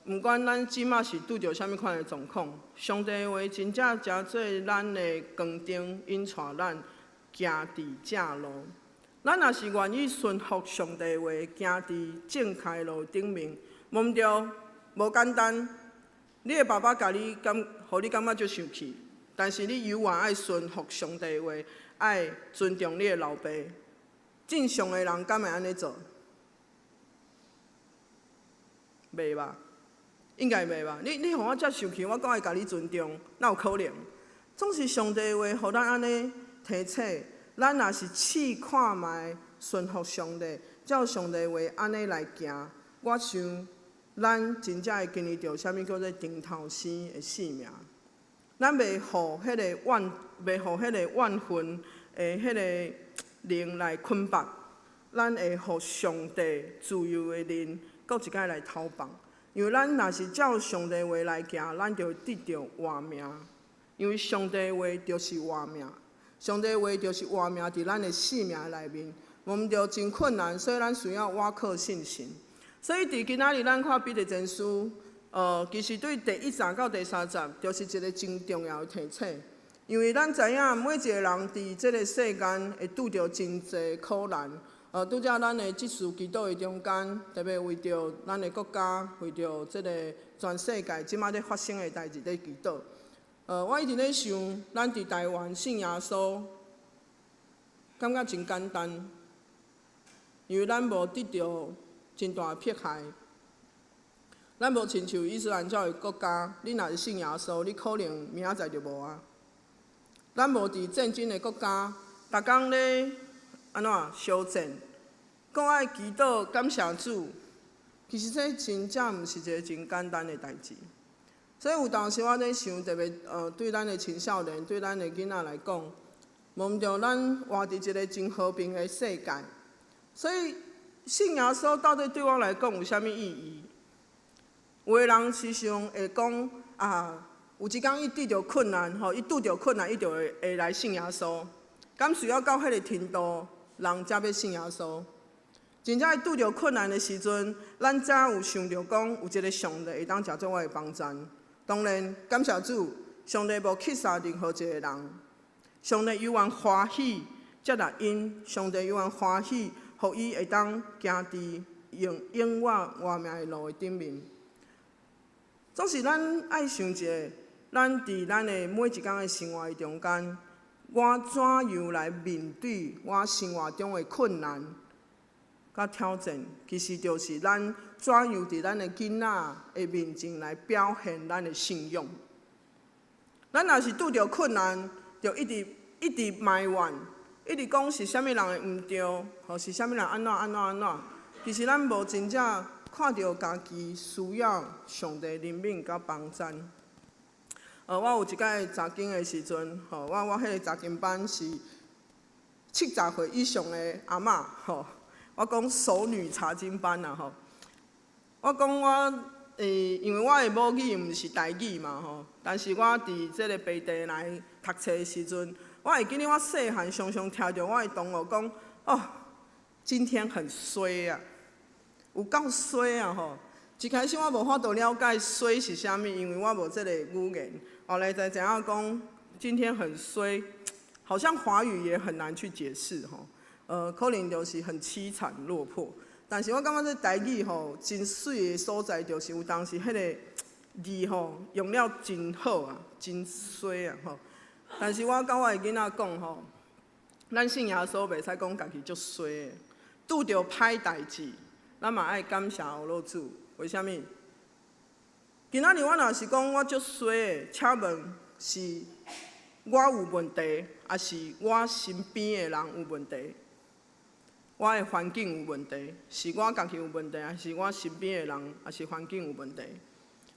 毋管咱即马是拄着啥物款的状况，上帝话真正诚做咱的光灯，引带咱行伫正路。咱若是愿意顺服上帝话，行伫正确的路顶面，毋对，无简单。你的爸爸互你感觉足生气，但是你犹原爱顺服上帝话，爱尊重你的老爸。正常的人敢会安尼做？袂吧？应该袂吧？你互我遮生气，我敢会甲你尊重？哪有可能？总是上帝话，互咱安尼提醒。咱若是试看卖顺服上帝，照上帝话安尼来行，我想咱真正会经历到啥物叫做顶头生的生命。咱袂互迄个怨恨的迄个灵来捆绑，咱会互上帝自由的灵，搁一摆来偷放。因为咱若是照上帝话来行，咱就得到活命。因为上帝话就是活命。上帝话就是活命伫咱的生命内面，我们着真困难，所以咱需要倚靠信心。所以伫今仔日咱看彼得前书，其实对第1章到第3章，就是一个真重要的提醒。因为咱知影每一个人伫即个世间会拄着真济苦难，拄则咱的即事基督的中间，特别为着咱的国家，为着即个全世界即马咧发生的代志咧祈祷。我一直咧想，咱伫台湾信耶稣，感觉真简单，因为咱无得到真大迫害，咱无亲像伊斯兰教的国家，你若是信耶稣，你可能明仔载就无啊。咱无伫战争的国家，逐工咧安怎烧战，讲爱祈祷感谢主，其实这真正毋是一个真简单的代志。所以有当时我在想，特别对咱的青少年、对咱的囡仔来讲，望着咱活伫一个真和平的世界。所以信耶稣到底对我来讲有啥物意义？有的人时常会讲啊，有一天伊遇到困难，伊拄着困难，伊就会来信耶稣。敢需要到迄个程度，人才要信耶稣？真正拄着困难的时阵，咱才有想着讲有一个上帝会当协助我的帮衬。当然，感谢主，上帝无击杀任何一个人。上帝犹原欢喜接纳因，上帝犹原欢喜，互伊会当行伫永远活命的路的顶面。总是咱爱想一下，咱伫咱的每一天的生活中间，我怎样来面对我生活中的困难？甲挑战，其实就是咱怎样伫咱的囡仔的面前来表现咱的信用。咱若是拄着困难，就一直埋怨，一直讲是啥物人的毋对，或是啥物人安怎。其实咱无真正看到家己需要上帝怜悯甲帮衬。我有一摆查经的时阵，我迄个查经班是70岁以上的阿嬷，我讲熟女查经班啦，我讲因为我的母语毋是台语嘛，但是我伫即个北地来读册的时阵，我会记得我细汉常常听着我的同学讲，哦，今天很衰啊，有够衰啊一开始我无法度了解衰是啥物，因为我无即个语言，后来才知影讲今天很衰，好像华语也很难去解释可能就是很凄惨落魄。但是我感觉这台语真水的所在，就是有当时迄个字用了真好啊，真水啊但是我甲我的囡仔讲咱信耶稣袂使讲家己足衰的，拄着歹代志，咱嘛爱感谢有落主。为虾米？今仔日我若是讲我足衰的，请问是我有问题，还是我身边的人有问题？我的环境有问题，是我家己有问题，还是我身边的人，还是环境有问题？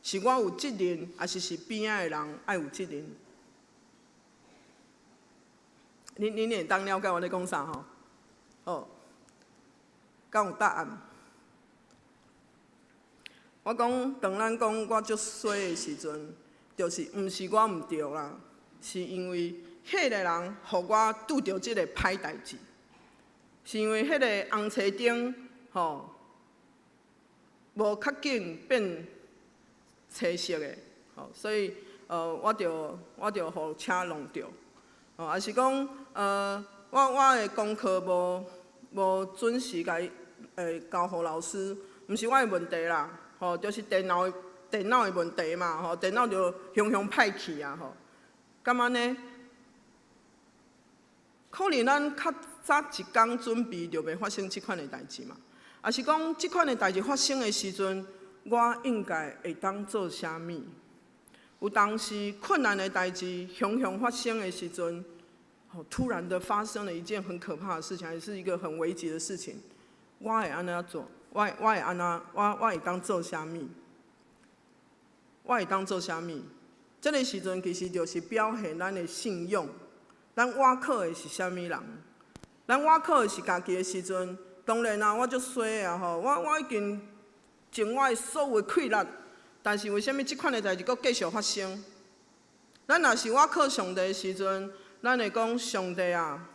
是我有责任，还是边仔的人爱有责任？恁会当了解我咧讲啥敢有答案？我讲，当咱讲我足衰的时阵，就是毋是我毋对啦，是因为迄个人互我拄着即个歹代志。是因为迄个红车顶无较紧变青色的所以我着互车弄着还是讲我的功课无准时甲交互老师，毋是我的问题啦就是电脑的问题嘛电脑就凶歹去啊敢安尼？可能咱较早一天准备就袂发生即款的代志嘛？也是讲即款的代志发生的时阵，我应该会当做啥物？有当时困难的代志熊发生的时阵，突然的发生了一件很可怕的事情，还是一个很危急的事情，我会安怎做？我会当做啥物？我会当做啥物？这个时阵其实就是表现咱的信用。咱倚靠的是啥物人？咱倚靠的是家己的时阵，当然啊，我足衰啊我已经尽我的所有的气力，但是为什么即款的代志阁继续发生？咱若是倚靠上帝的时阵，咱会讲上帝啊，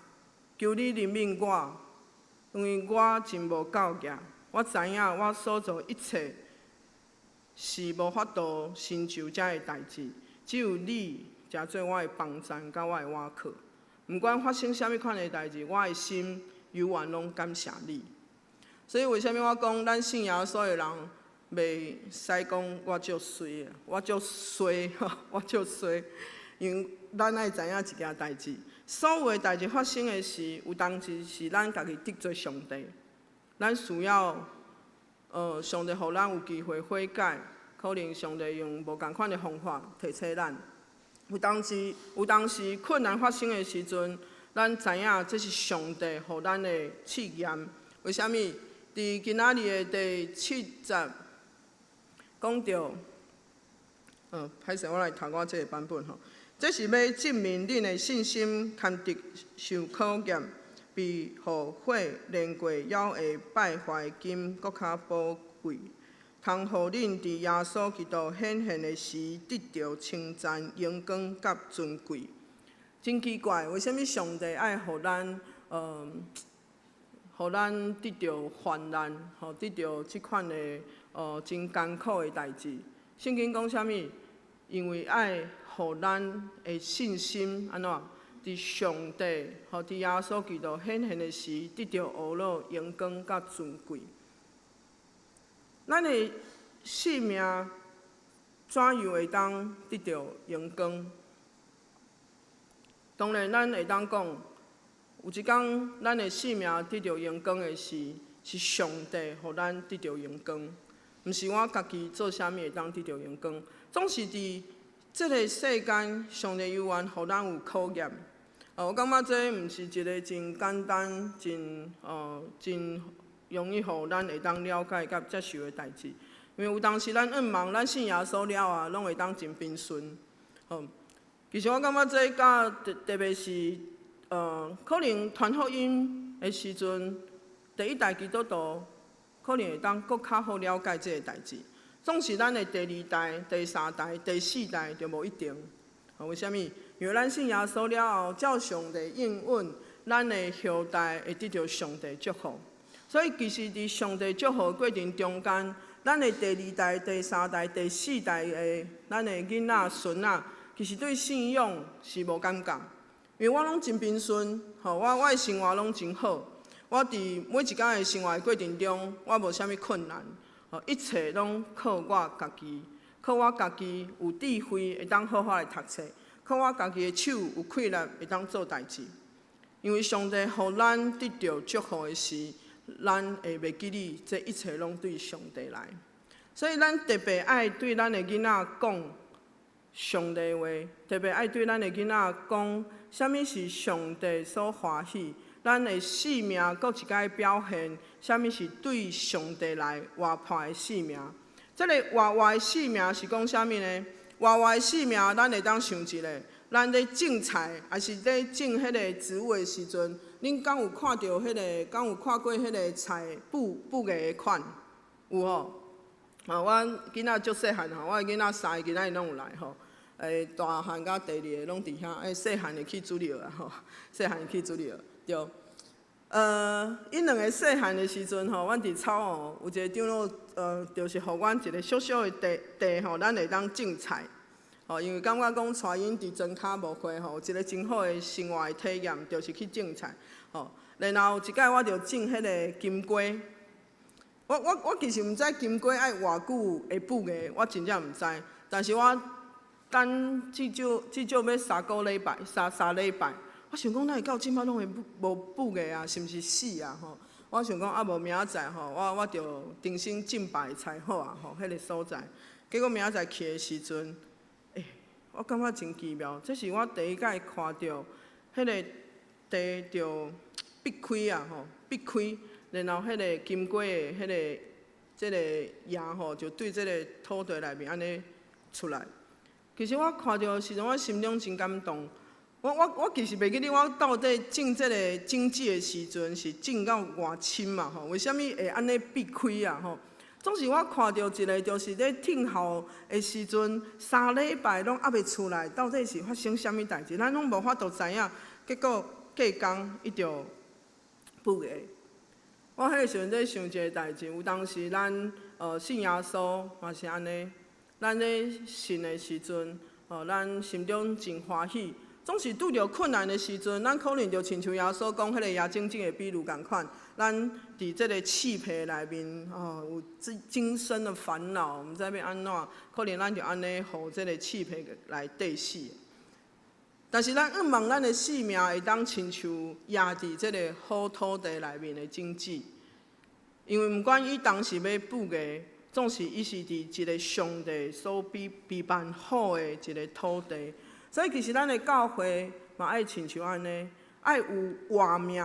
求你怜悯我，因为我真无够格，我知影我所做一切是无法度成就遮个代志，只有你才做我的帮衬，甲我的倚靠。毋管发生啥物款的代志，我的心永远拢感谢你。所以为虾米我讲，咱信耶稣的人袂使讲我足衰啊，我足衰我足衰。因为咱爱知影一件代志，所有的代志发生的时，有当时是咱家己得罪上帝，咱需要上帝互咱有机会悔改，可能上帝用无共款的方法提醒咱。有当时困难发生的时阵，咱知影这是上帝互咱的试验。为虾米？伫伫今仔日的第7集讲到，歹势，我来读我这个版本吼。这是要证明恁的信心堪得受考验，被火炼过妖的败坏金搁较宝贵，通互恁伫耶稣基督显现的时得到称赞、荣光甲尊贵。真奇怪，为什么上帝爱互咱得到患难，得到即款的真艰苦的代志？圣经讲啥物？因为爱互咱的信心安怎？伫上帝伫耶稣基督显现的时，得到懊恼、荣光甲尊贵。咱的性命怎样会当得到荣光？当然，咱会当讲，有一天咱的性命得到荣光的是上帝互咱得到荣光，毋是我家己做啥物会当得到荣光。总是伫即个世间，上帝有愿互咱有考验。我感觉这毋是一个真简单、真容易互咱会当了解甲接受的代志。因为有当时咱忙，咱信耶稣了啊，拢会当真平顺。其实我感觉这特别是可能传福音的时阵，第一代基督徒可能会当搁较好了解这个代志。总是咱的第2代、第3代、第4代就无一定。为虾米？因为咱信耶稣了后，照上帝应允，咱的后代会得到上帝祝福。所以其实伫上帝祝福的过程中间，咱的第2代、第3代、第4代的咱的囡仔、孙仔，其实对信仰是无感觉。因为我拢真平顺，我的生活拢真好。我伫每一天的生活的过程中，我无啥物困难，一切拢靠我家己，靠我家己有智慧，会当好好来读册。靠我家己的手有气力，会当做代志。因为上帝互咱得到祝福的时，咱会袂记哩，这一切拢对上帝来。所以咱特别爱对咱的囡仔讲上帝话，特别爱对咱的囡仔讲，啥物是上帝所欢喜。咱的性命搁一摆表现，啥物是对上帝来活泼的性命。这个活泼的性命是讲啥物呢？活活的性命，咱会当想一个，咱咧种菜，还是咧种迄个植物的时阵，恁敢有看到迄个？敢有看过迄个菜布艺的款？有吼？我囡仔足细汉吼，我的囡仔3个今仔日拢有来吼。大汉甲第2个拢伫遐，细汉的去主流啊吼，细汉的去主流，对。因2个细汉的时阵吼，阮伫草哦，有一个长老就是互阮一个小小的地吼，咱会当种菜。因为感觉讲带因伫庄骹无花吼，有一个真好的生活的体验，就是去种菜。然后一摆我就种迄个金瓜。我其实毋知金瓜爱偌久会布个，我真正毋知。但是我等至少要3个礼拜，3礼拜。我想讲，哪会到即摆拢会无布个啊？是毋是死啊？吼！我想讲无明仔载吼，我着重新种白菜好啊吼，迄个所在。结果明仔载去的时阵，我感觉真奇妙。这是我第一摆看到迄个地着闭开啊吼，闭开，然后迄个金瓜的迄个即个叶吼，就对即个土地内面安尼出来。其实我看到的时阵，我心中真感动。我其实袂记得我到底种即个种子的时阵是种到偌深嘛吼？为虾米会安尼闭开啊吼？总是我看到一个，就是咧听候的时阵，3礼拜拢还袂出来，到底是发生啥物代志？咱拢无法度知影。结果过工伊就布个。我迄个时阵在想一个代志，有当时咱信耶稣嘛是安尼，咱咧信的时阵，咱心中真欢喜。总是拄着困难的时阵，咱可能就亲像耶稣讲迄个亚精精的比喻共款，咱伫即个气皮内面有今生的烦恼，毋知要安怎，可能咱就安尼互即个气皮来缀死。但是咱望咱的性命会当亲像压伫即个好土地内面的种子，因为毋管伊当时要布个，总是伊是伫一个上帝所备办好的一个土地。所以其实咱的教会嘛爱亲像安尼，爱有活命，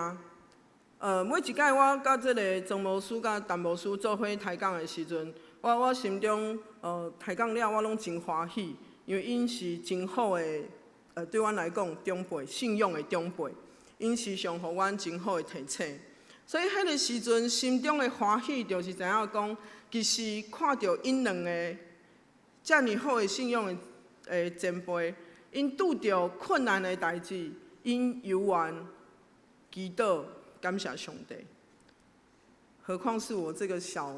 每一摆我甲即个总务师甲陈牧师做伙抬杠的时阵，我心中抬杠了，我拢真欢喜，因为因是真好的，对阮来讲长辈，信仰的长辈，因时常互阮真好的提醒。所以迄个时阵心中的欢喜，就是知影讲，其实看到因两个遮尔好的信仰的前辈，因拄着困难的代志，因犹原祈祷。感谢上帝，何况是我这个小，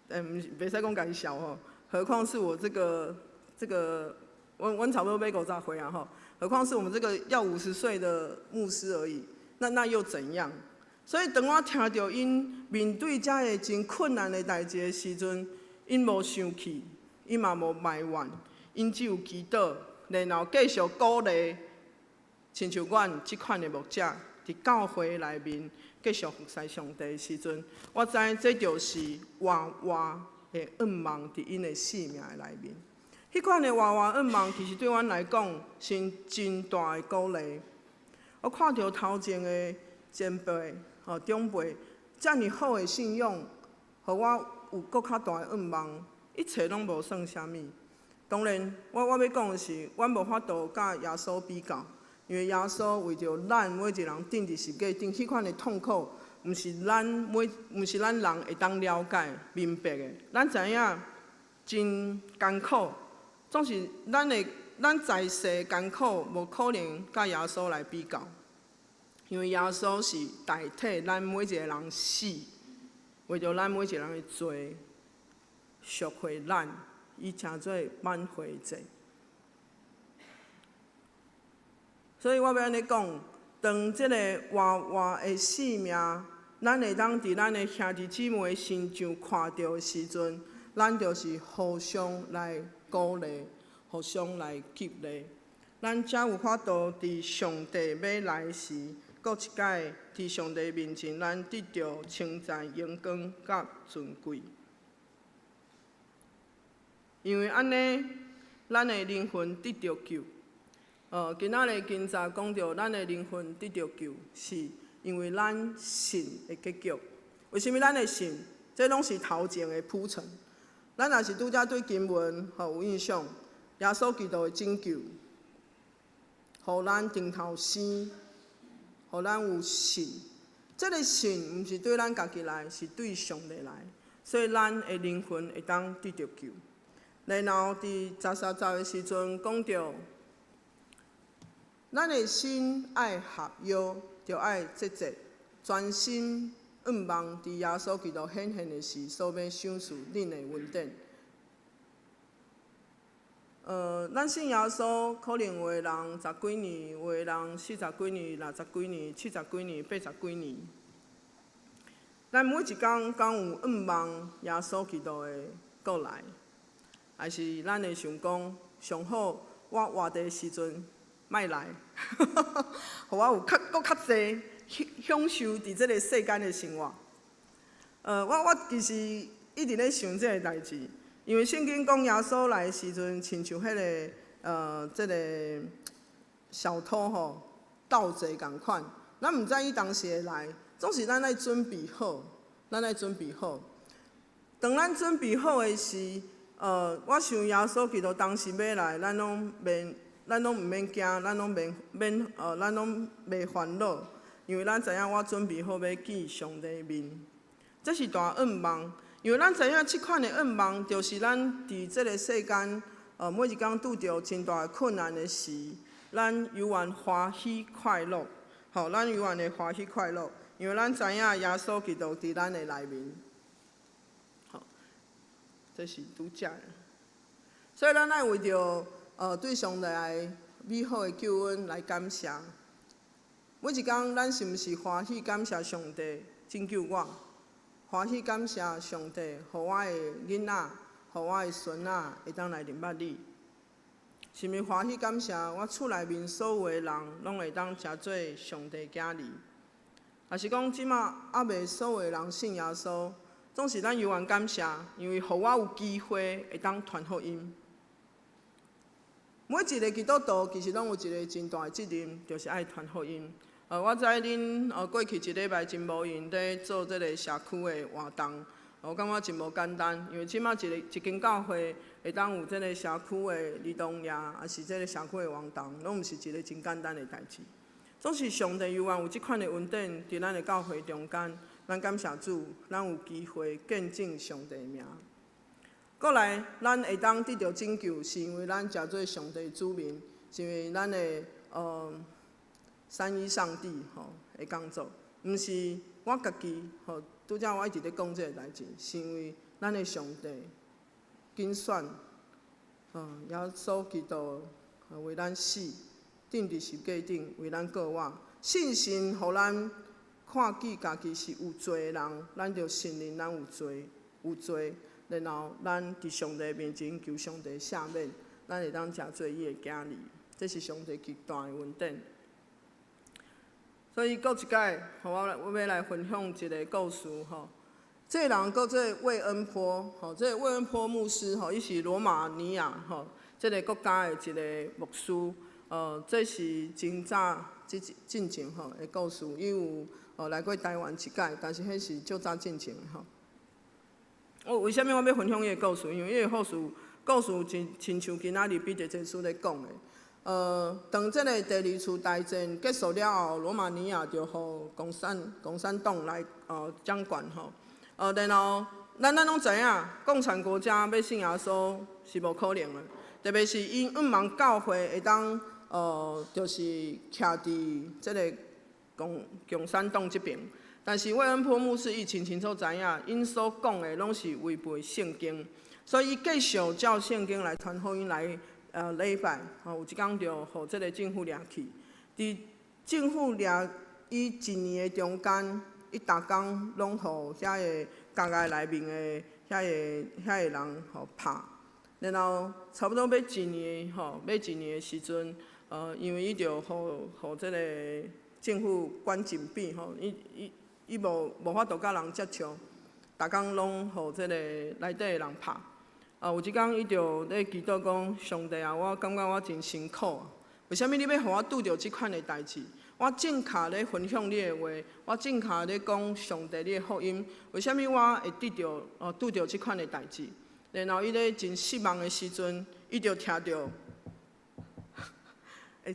袂使讲家己小吼，何况是我这个，阮差不多要50岁啊吼，何况是我们这个要50岁的牧师而已，那又怎样？所以当我听到因面对遮个真困难的代志的时阵，因无生气，因嘛无埋怨，因只有祈祷，然后继续鼓励，亲像阮即款的牧者。伫教会内面继续服侍上帝的时阵，我知这就是活活的愿望伫因的生命的内面。迄款的活活愿望，其实对阮来讲是真大的鼓励。我看到头前的前辈、长辈遮尔好的信仰，互我有搁较大的愿望，一切拢无算啥物。当然，我要讲的是，阮无法度甲耶稣比较。因为耶稣为着咱每一个人钉伫十字架顶，迄款的痛苦，毋是咱人会当了解、明白的。咱知影真艰苦，总是咱在世艰苦，无可能甲耶稣来比较。因为耶稣是代替咱每一个人死，为着咱每一个人的罪，赎回咱，以称做挽回祭。所以我要安尼讲，当即个活活的生命，咱会当伫咱的兄弟姊妹的身上看到的时阵，咱就是互相来鼓励，互相来激励，咱才有法度伫上帝要来时，搁一摆伫上帝面前，咱得到称赞、荣光甲尊贵。因为安尼，咱的灵魂得到救。今仔日今早讲到，咱的灵魂得到救，是因为咱信的结局。为什么咱会信？这拢是头前的铺陈。咱若是拄则对经文有印象，耶稣基督的拯救，互咱顶头生，互咱有信。这个信毋是对咱家己来，是对上帝来，所以咱的灵魂会当得到救。然后伫13节的时阵讲到。咱的心爱合约，就爱节制，专心仰望伫耶稣基督显现的时，所要享受恁的恩典。咱信耶稣，可能有的人10几年，有的人40几年、60几年、70几年、80几年。咱每一天敢有仰望耶稣基督的过来，还是咱会想讲，上好我活的时阵。莫来，互我有搁较济享受伫即个世间的生活。我其实一直咧想即个代志，因为圣经讲耶稣来的时阵，亲像迄个即个小偷吼盗贼共款。咱毋知伊当时会来，总是咱爱准备好，咱爱准备好。当咱准备好的时，我想耶稣基督当时要来，咱拢毋免惊，咱拢袂烦恼，因为咱知影我准备好要见上帝面，这是大愿望。因为咱知影即款的愿望，就是咱伫即个世间，每一天拄着真大困难的时，咱犹原欢喜快乐，咱犹原会欢喜快乐，因为咱知影耶稣基督伫咱的内面，这是拄则的。所以咱爱为着。对上帝的美好的救恩来感谢。每一天，咱是毋是欢喜感谢上帝拯救我？欢喜感谢上帝，互我的囡仔、互我的孙仔会当来认捌你？是毋是欢喜感谢我厝内面所有的人，拢会当食做上帝囝儿？还是讲即马还未所有的人信耶稣，总是咱犹原感谢，因为互我有机会会当传福音。每一个基督徒其实拢有一个真大的责任，就是爱传福音。我知恁过去一礼拜真无闲咧做这个社区的活动，我感觉真无简单，因为即马一间教会会当有这个社区的儿童夜，也是这个社区的活动，拢毋是一个真简单的代志。总是上帝有缘有即款的恩典伫咱的教会中间，咱感谢主，咱有机会见证上帝的名。过来，咱会当得到拯救，是因为咱食做上帝子民，是因为咱的三一上帝的工作，毋是我家己拄则我一直咧讲即个代志，是因为咱的上帝拣选耶稣基督为咱死，钉伫十架顶为咱过活，信心互咱看见家己是有罪的人，咱就承认咱有罪，然后咱伫上帝面前求上帝赦免，咱会当食做伊的囝儿，这是上帝极大的恩典。所以，搁一摆，我要来分享一个故事这个人叫做魏恩波，这个魏恩波牧师伊是罗马尼亚这个国家的一个牧师。这是真早进前的故事，伊有来过台湾一届，但是迄是较早进前的为什么我要分享伊个故事？因为伊个故事亲像今仔日彼得前书咧讲的。当这个第二次大战结束了后，罗马尼亚就互共产党来掌权然后咱拢知影，共产国家要信耶稣是无可能的，特别是因望教会会当就是徛伫这个共产党这边。但是魏恩波牧师伊清楚知影，因所讲的拢是违背圣经，所以伊继续照圣经来传福音来。礼拜有一天就互这个政府掠去，伫政府掠伊一年的中间，伊逐工拢互遐个家内面的遐个人拍，然后差不多要一年的时阵，因为伊就互这个政府关禁闭伊无法度甲人接触，逐工拢互这个内底的人拍。有一天，伊就咧祈祷讲：上帝啊，我感觉我真辛苦啊！为虾米你要互我拄着即款的代志？我正卡咧分享你的话，我正卡咧讲上帝你的福音，为虾米我会拄着即款的代志？然后伊咧真失望的时阵，伊就听到，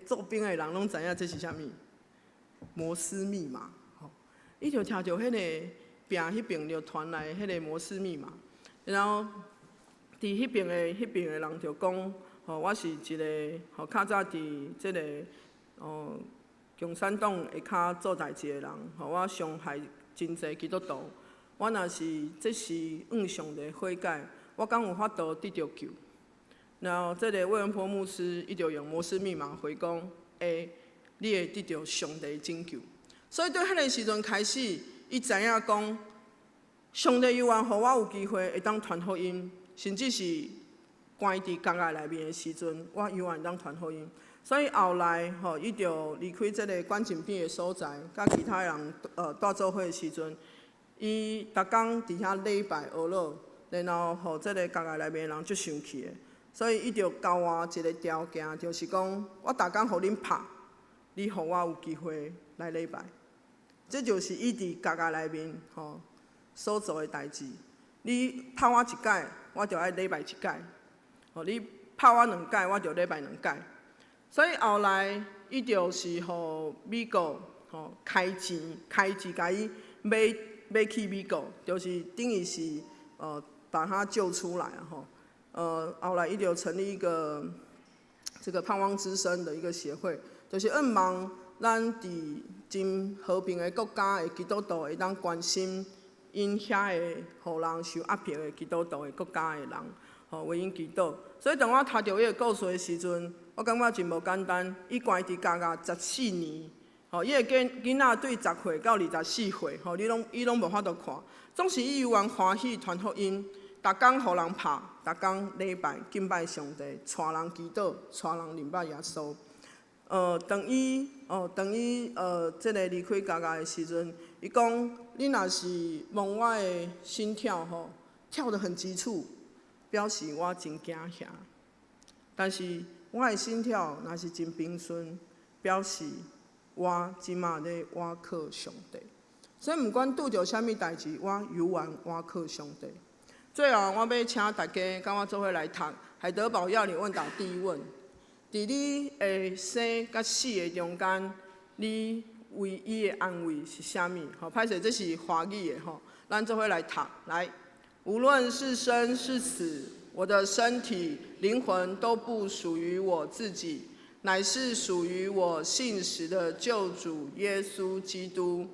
做兵的人拢知影这是啥物？摩斯密码。伊就听到迄个病迄边就传来迄个摩斯密码，然后。伫迄边的人就讲，我是一个较早伫即个共产党下骹做代志的人，我伤害真侪基督徒。我若是这是向上帝悔改，我敢有法度得到救。然后这个魏恩波牧师伊就用摩斯密码回讲，你会得到上帝拯救。所以对迄个时阵开始，伊知影讲，上帝有缘互我有机会会当传福音。甚至是关伫家内面的时阵，我永远当传福音。所以后来伊就离开这个关禁闭的所在，甲其他人带做伙的时阵，伊逐工伫遐礼拜学乐，然后互这个家内面的人足生气的。所以伊就交我一个条件，就是讲我逐工互恁拍，你互我有机会来礼拜。这就是伊伫家内面所做的代志。你拍我一届，我就爱礼拜一届；你拍我2届，我就礼拜2届。所以后来伊就是互美国开钱，甲伊买去美国，就是等于是把他救出来后来伊就成立一个这个盼望之声的一个协会，就是望咱伫真和平的国家的基督徒会当关心。因遐个互人受压迫的基督徒的国家的人，为因祈祷。所以当我读到伊个故事的时阵，我感觉真无简单。伊关伫家14年，伊个囡仔对10岁到24岁，伊拢无法度看。总是伊有缘欢喜传福音，逐工互人拍，逐工礼拜敬拜上帝，带人祈祷，带人认捌耶稣。当伊即个离开家的时阵，伊讲：你若是望我的心跳跳得很急促，表示我真惊吓；但是我的心跳若是真平顺，表示我即马咧倚靠上帝。所以，毋管拄着啥物代志，我犹原倚靠上帝。最后，我要请大家跟我做伙来读《海德堡要理问答》第一问。伫你的生甲死的中间，你唯一的安慰是啥物？吼，歹势，这是华语的吼，咱做伙来读。来，无论是生是死，我的身体、灵魂都不属于我自己，乃是属于我信实的救主耶稣基督。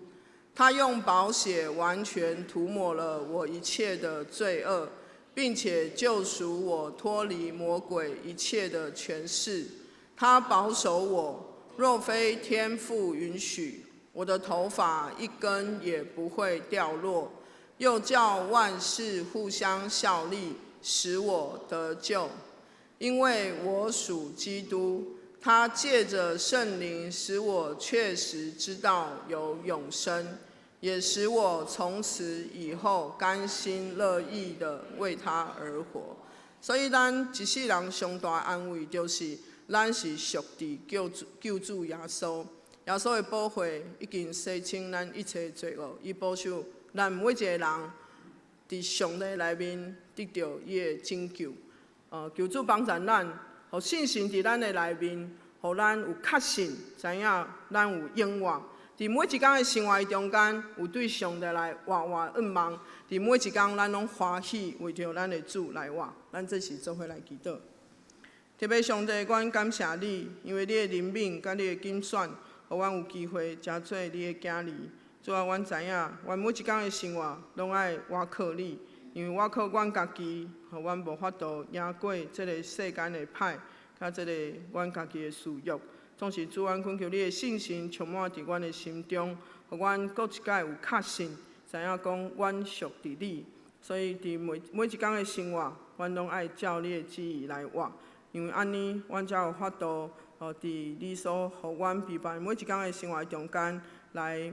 他用宝血完全涂抹了我一切的罪恶，并且救赎我脱离魔鬼一切的权势。他保守我，若非天父允许，我的头发一根也不会掉落，又叫万事互相效力，使我得救。因为我属基督，他借着圣灵使我确实知道有永生，也使我从此以后甘心乐意地为他而活。所以咱一世人上大安慰就是咱是属地救主耶稣，耶稣的保护已经洗清咱一切罪恶，伊保守咱每一个人伫上帝内面得到伊的拯救。求主帮助咱，互信心伫咱的内面，互咱有确信，知影咱有永远。伫每一天的生活中间，有对上帝来活愿望。伫每一天，咱拢欢喜为着咱的主来活。咱这是做伙来祈祷。特别上帝，阮感谢你，因为你的怜悯甲你的拣选，互阮有机会成做你的囝儿。主啊，阮知影，阮每一天的生活拢爱倚靠你。因为我靠阮家己，互阮无法度赢过这个世间的歹，甲这个阮家己的私欲。总是主，阮恳求你的信心充满伫阮的心中，互阮搁一摆有确信，知影讲阮属伫你。所以伫每一天的生活，阮拢爱照你的旨意来活。因为安尼，阮才有法度，伫你所互阮陪伴每一天的生活中间来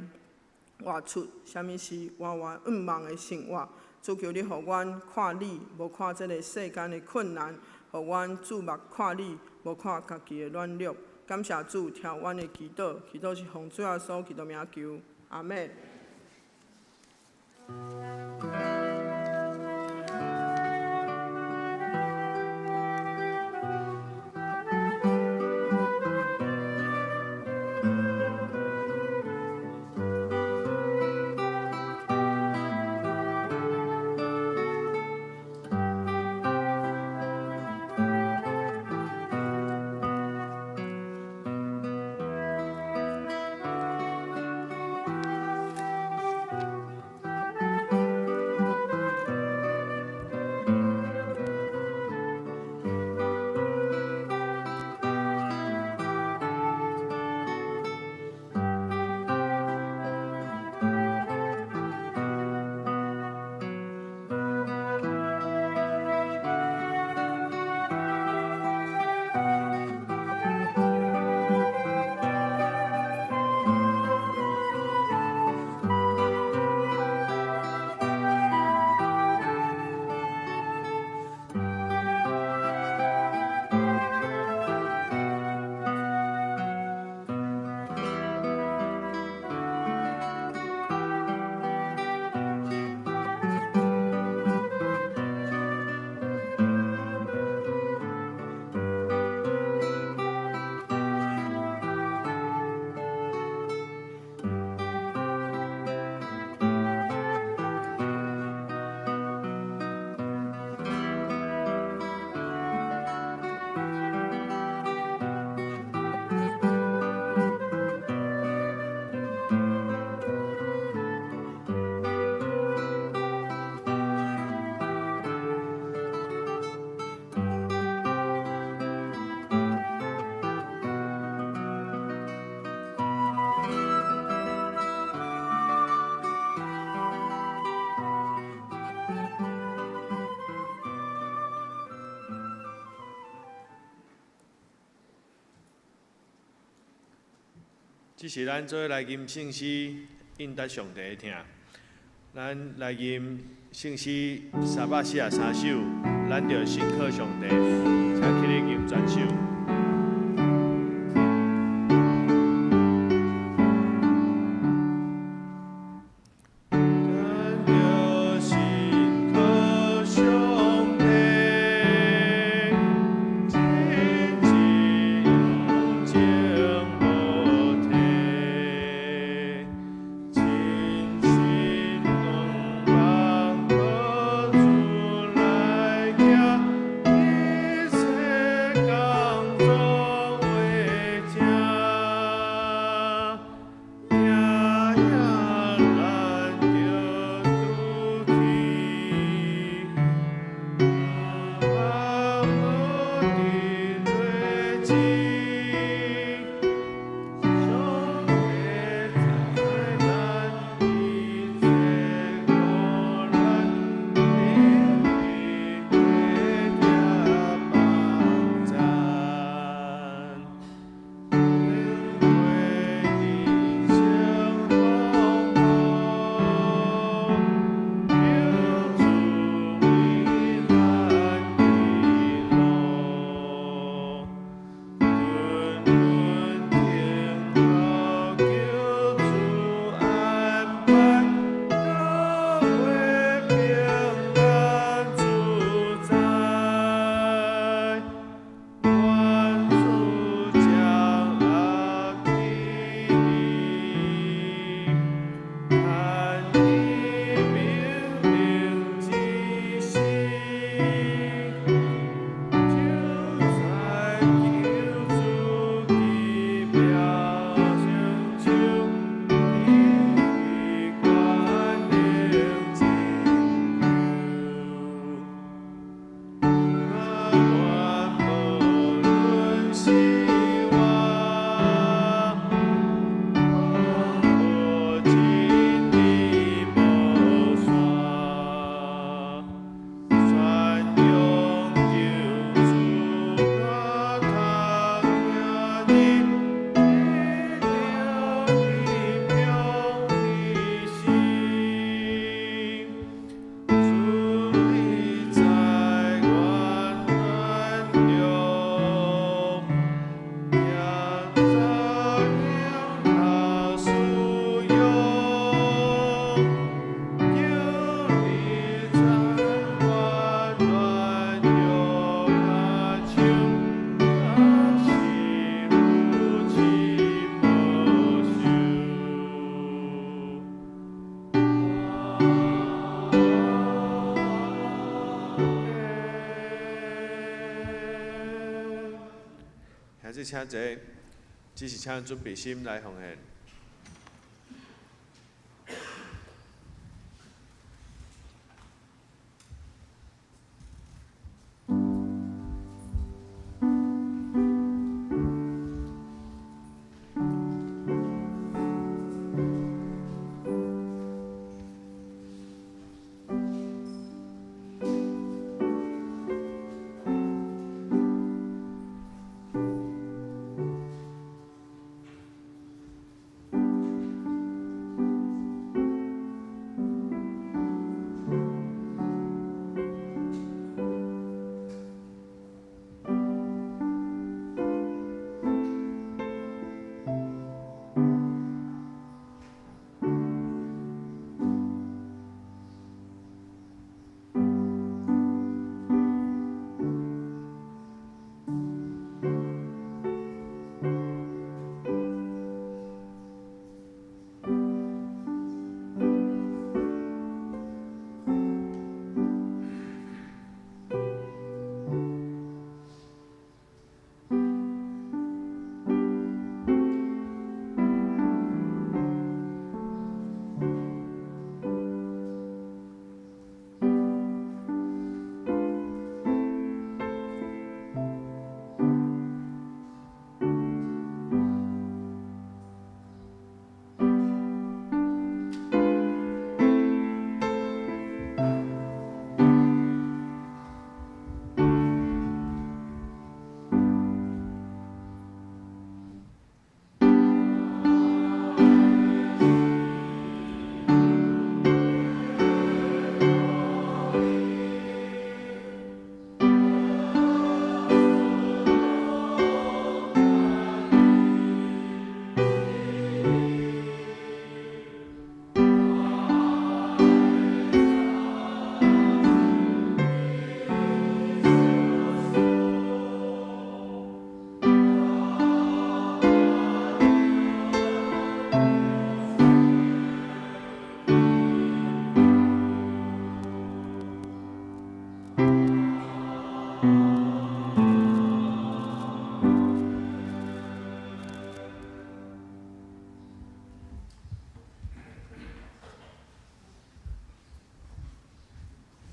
活出啥物是活愿望的生活。主求你，互阮看你，无看这个世间的困难；互阮注目看你，无看家己的软弱。感谢主，听阮的祈祷，祈祷是奉主耶稣基督名求，阿门。这是咱做来吟圣诗应答上帝的听。咱来吟圣诗343首，咱着信靠上帝，请起立吟全首。还是请坐，只是请准备心来奉献。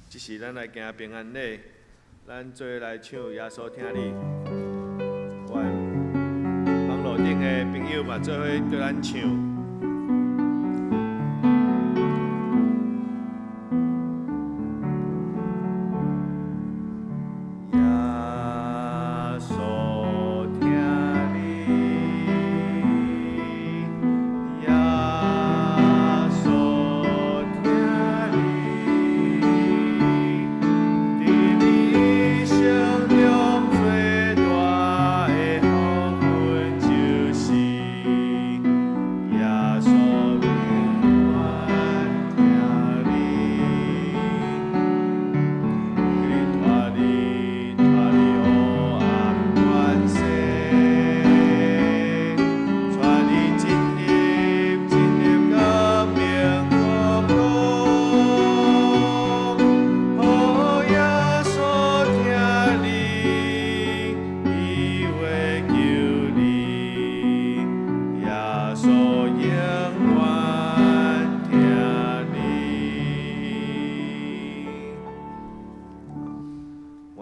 即是咱来行平安礼，咱做来唱《耶稣听你》，愿网络顶的朋友嘛做伙对咱唱。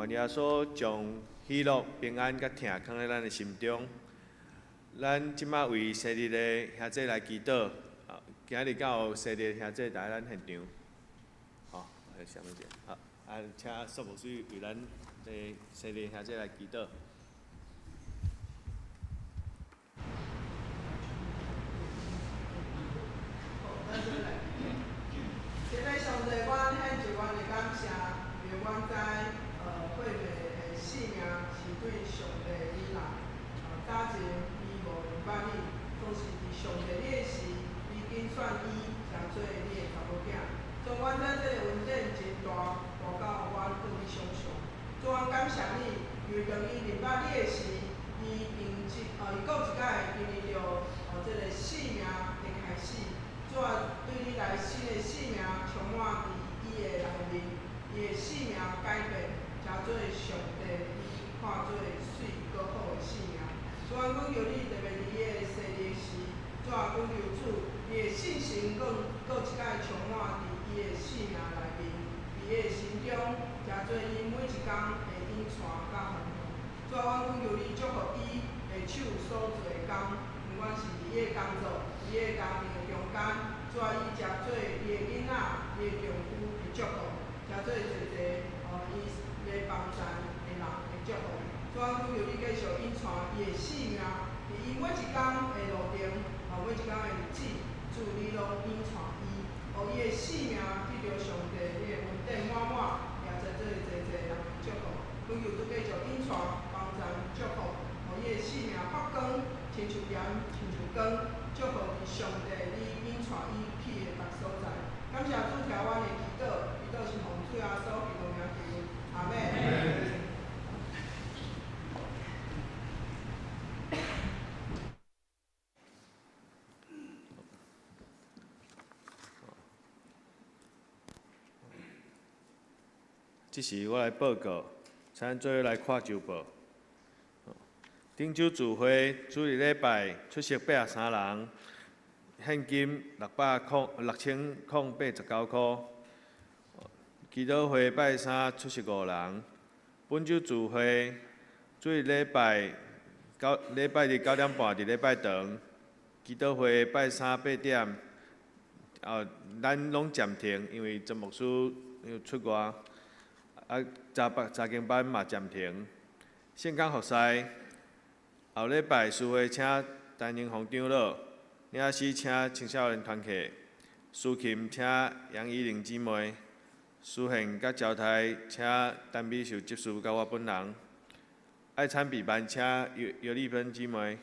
耶稣将喜乐、平安甲疼放在咱的心中。咱即马为生日的兄弟来祈祷，今日敢有生日的兄弟来咱现场，好，来啥物事？好，请苏牧师为咱的生日兄弟来祈祷。谢谢上帝，阮献上阮的感谢，因为阮知慧美的性命是对上帝依赖。早前伊无明白你，总是伫上帝你的时，你拣选伊成做你的查某囝。从阮知这个恩典真大，大到阮可以想象。主，阮感谢你，因为当伊明白你的时，伊讲一届，因为着这个生命的开始。主啊，对你来新的生命充满伫伊的内面，伊的生命改变，成做上帝你看做水搁好的生命。主啊，阮求你特别伫伊的生日时，主啊，阮求主，伊的信心搁一摆充满伫伊的生命内面，伫伊的心中，诚做伊每一工会引带甲丰富。主啊，阮求你祝福伊的手所做的工，不管是伫伊的工作，伫伊的家庭的中间，主啊，伊诚做伊的囡仔，伊的丈夫的祝福，诚做侪伊来帮助的人的祝福。主啊，阮求你继续引带伊的生命，伫伊每一工的路程，每一工的日子，主你拢引带伊，互伊的生命得到上帝你的恩典满满，也在做侪人的祝福。阮求主继续引带帮助祝福，互伊的生命发光，亲像盐，亲像光，祝福伫上帝你引带伊去的各所在。感谢主听阮的祈祷，祈祷是奉主耶稣基督名求，阿门。即时我来报告，请咱做伙来看周报。顶周聚会主日礼拜出席83人，现金6089块。祈祷会拜三出席5人。本周聚会主日礼拜日9点半伫礼拜堂。祈祷会拜三8点，咱拢暂停，因为曾牧师出外。查经班嘛暂停。圣港服侍，后礼拜聚会请陈英宏长老，领事请青少年团契，司琴请杨依玲姊妹，司宪甲招待请陈美秀执事甲我本人，爱参备班请尤丽芬姊妹。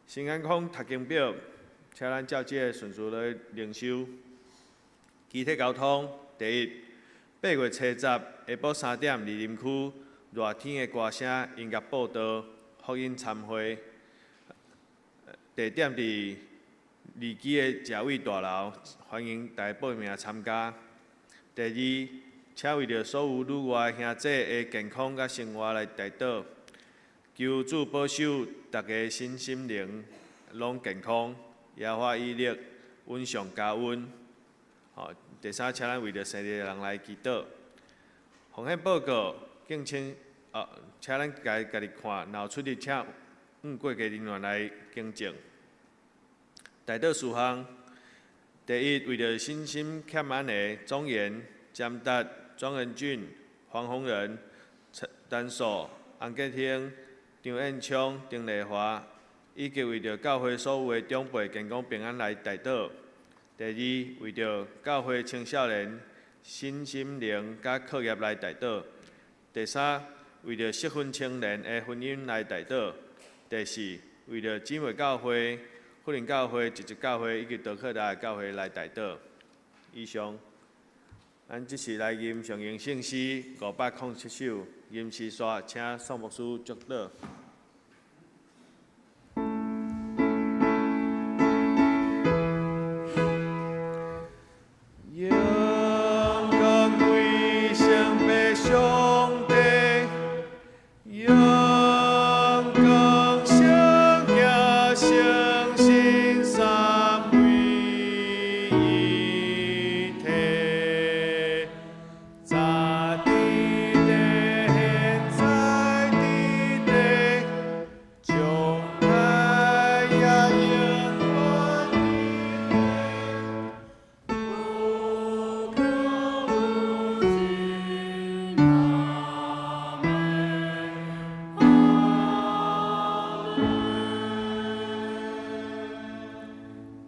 新安康读经表，请咱照这个顺序来灵修。基体交通，第一。8月7日下晡3点，梨林区热天的歌声音乐报道福音参会，地点伫利基的社委大楼，欢迎大家报名参加。第二，请为着所有女外兄弟的健康甲生活来祈祷，求主保守大家身心灵拢健康，耶和华以力温上加温。第三，请咱为着生日的人来祈祷。奉献报告，敬请请咱家己看，若有出入请过家人员来更正。代祷事项：第一，为着身心欠安的庄严、詹达、庄恩俊、黄宏仁、陈丹素、洪建兴、张彦昌、丁丽华，以及为着教会所有的长辈健康平安来代祷。第二，为着教会青少年身心灵甲课业来代祷；第三，为着适婚青年的婚姻来代祷；第四，为着姊妹教会、福林教会、直教会以及道克达教会来代祷。以上，咱即时来吟上吟圣诗507首，吟诗刷，请宋牧师祝祷。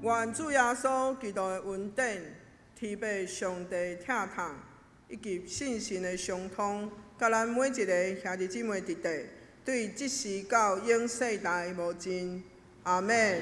愿主耶稣基督的恩典、天父上帝疼痛以及信心的相通，甲咱每一个兄弟姊妹伫地，对即时到永世代无尽。阿门。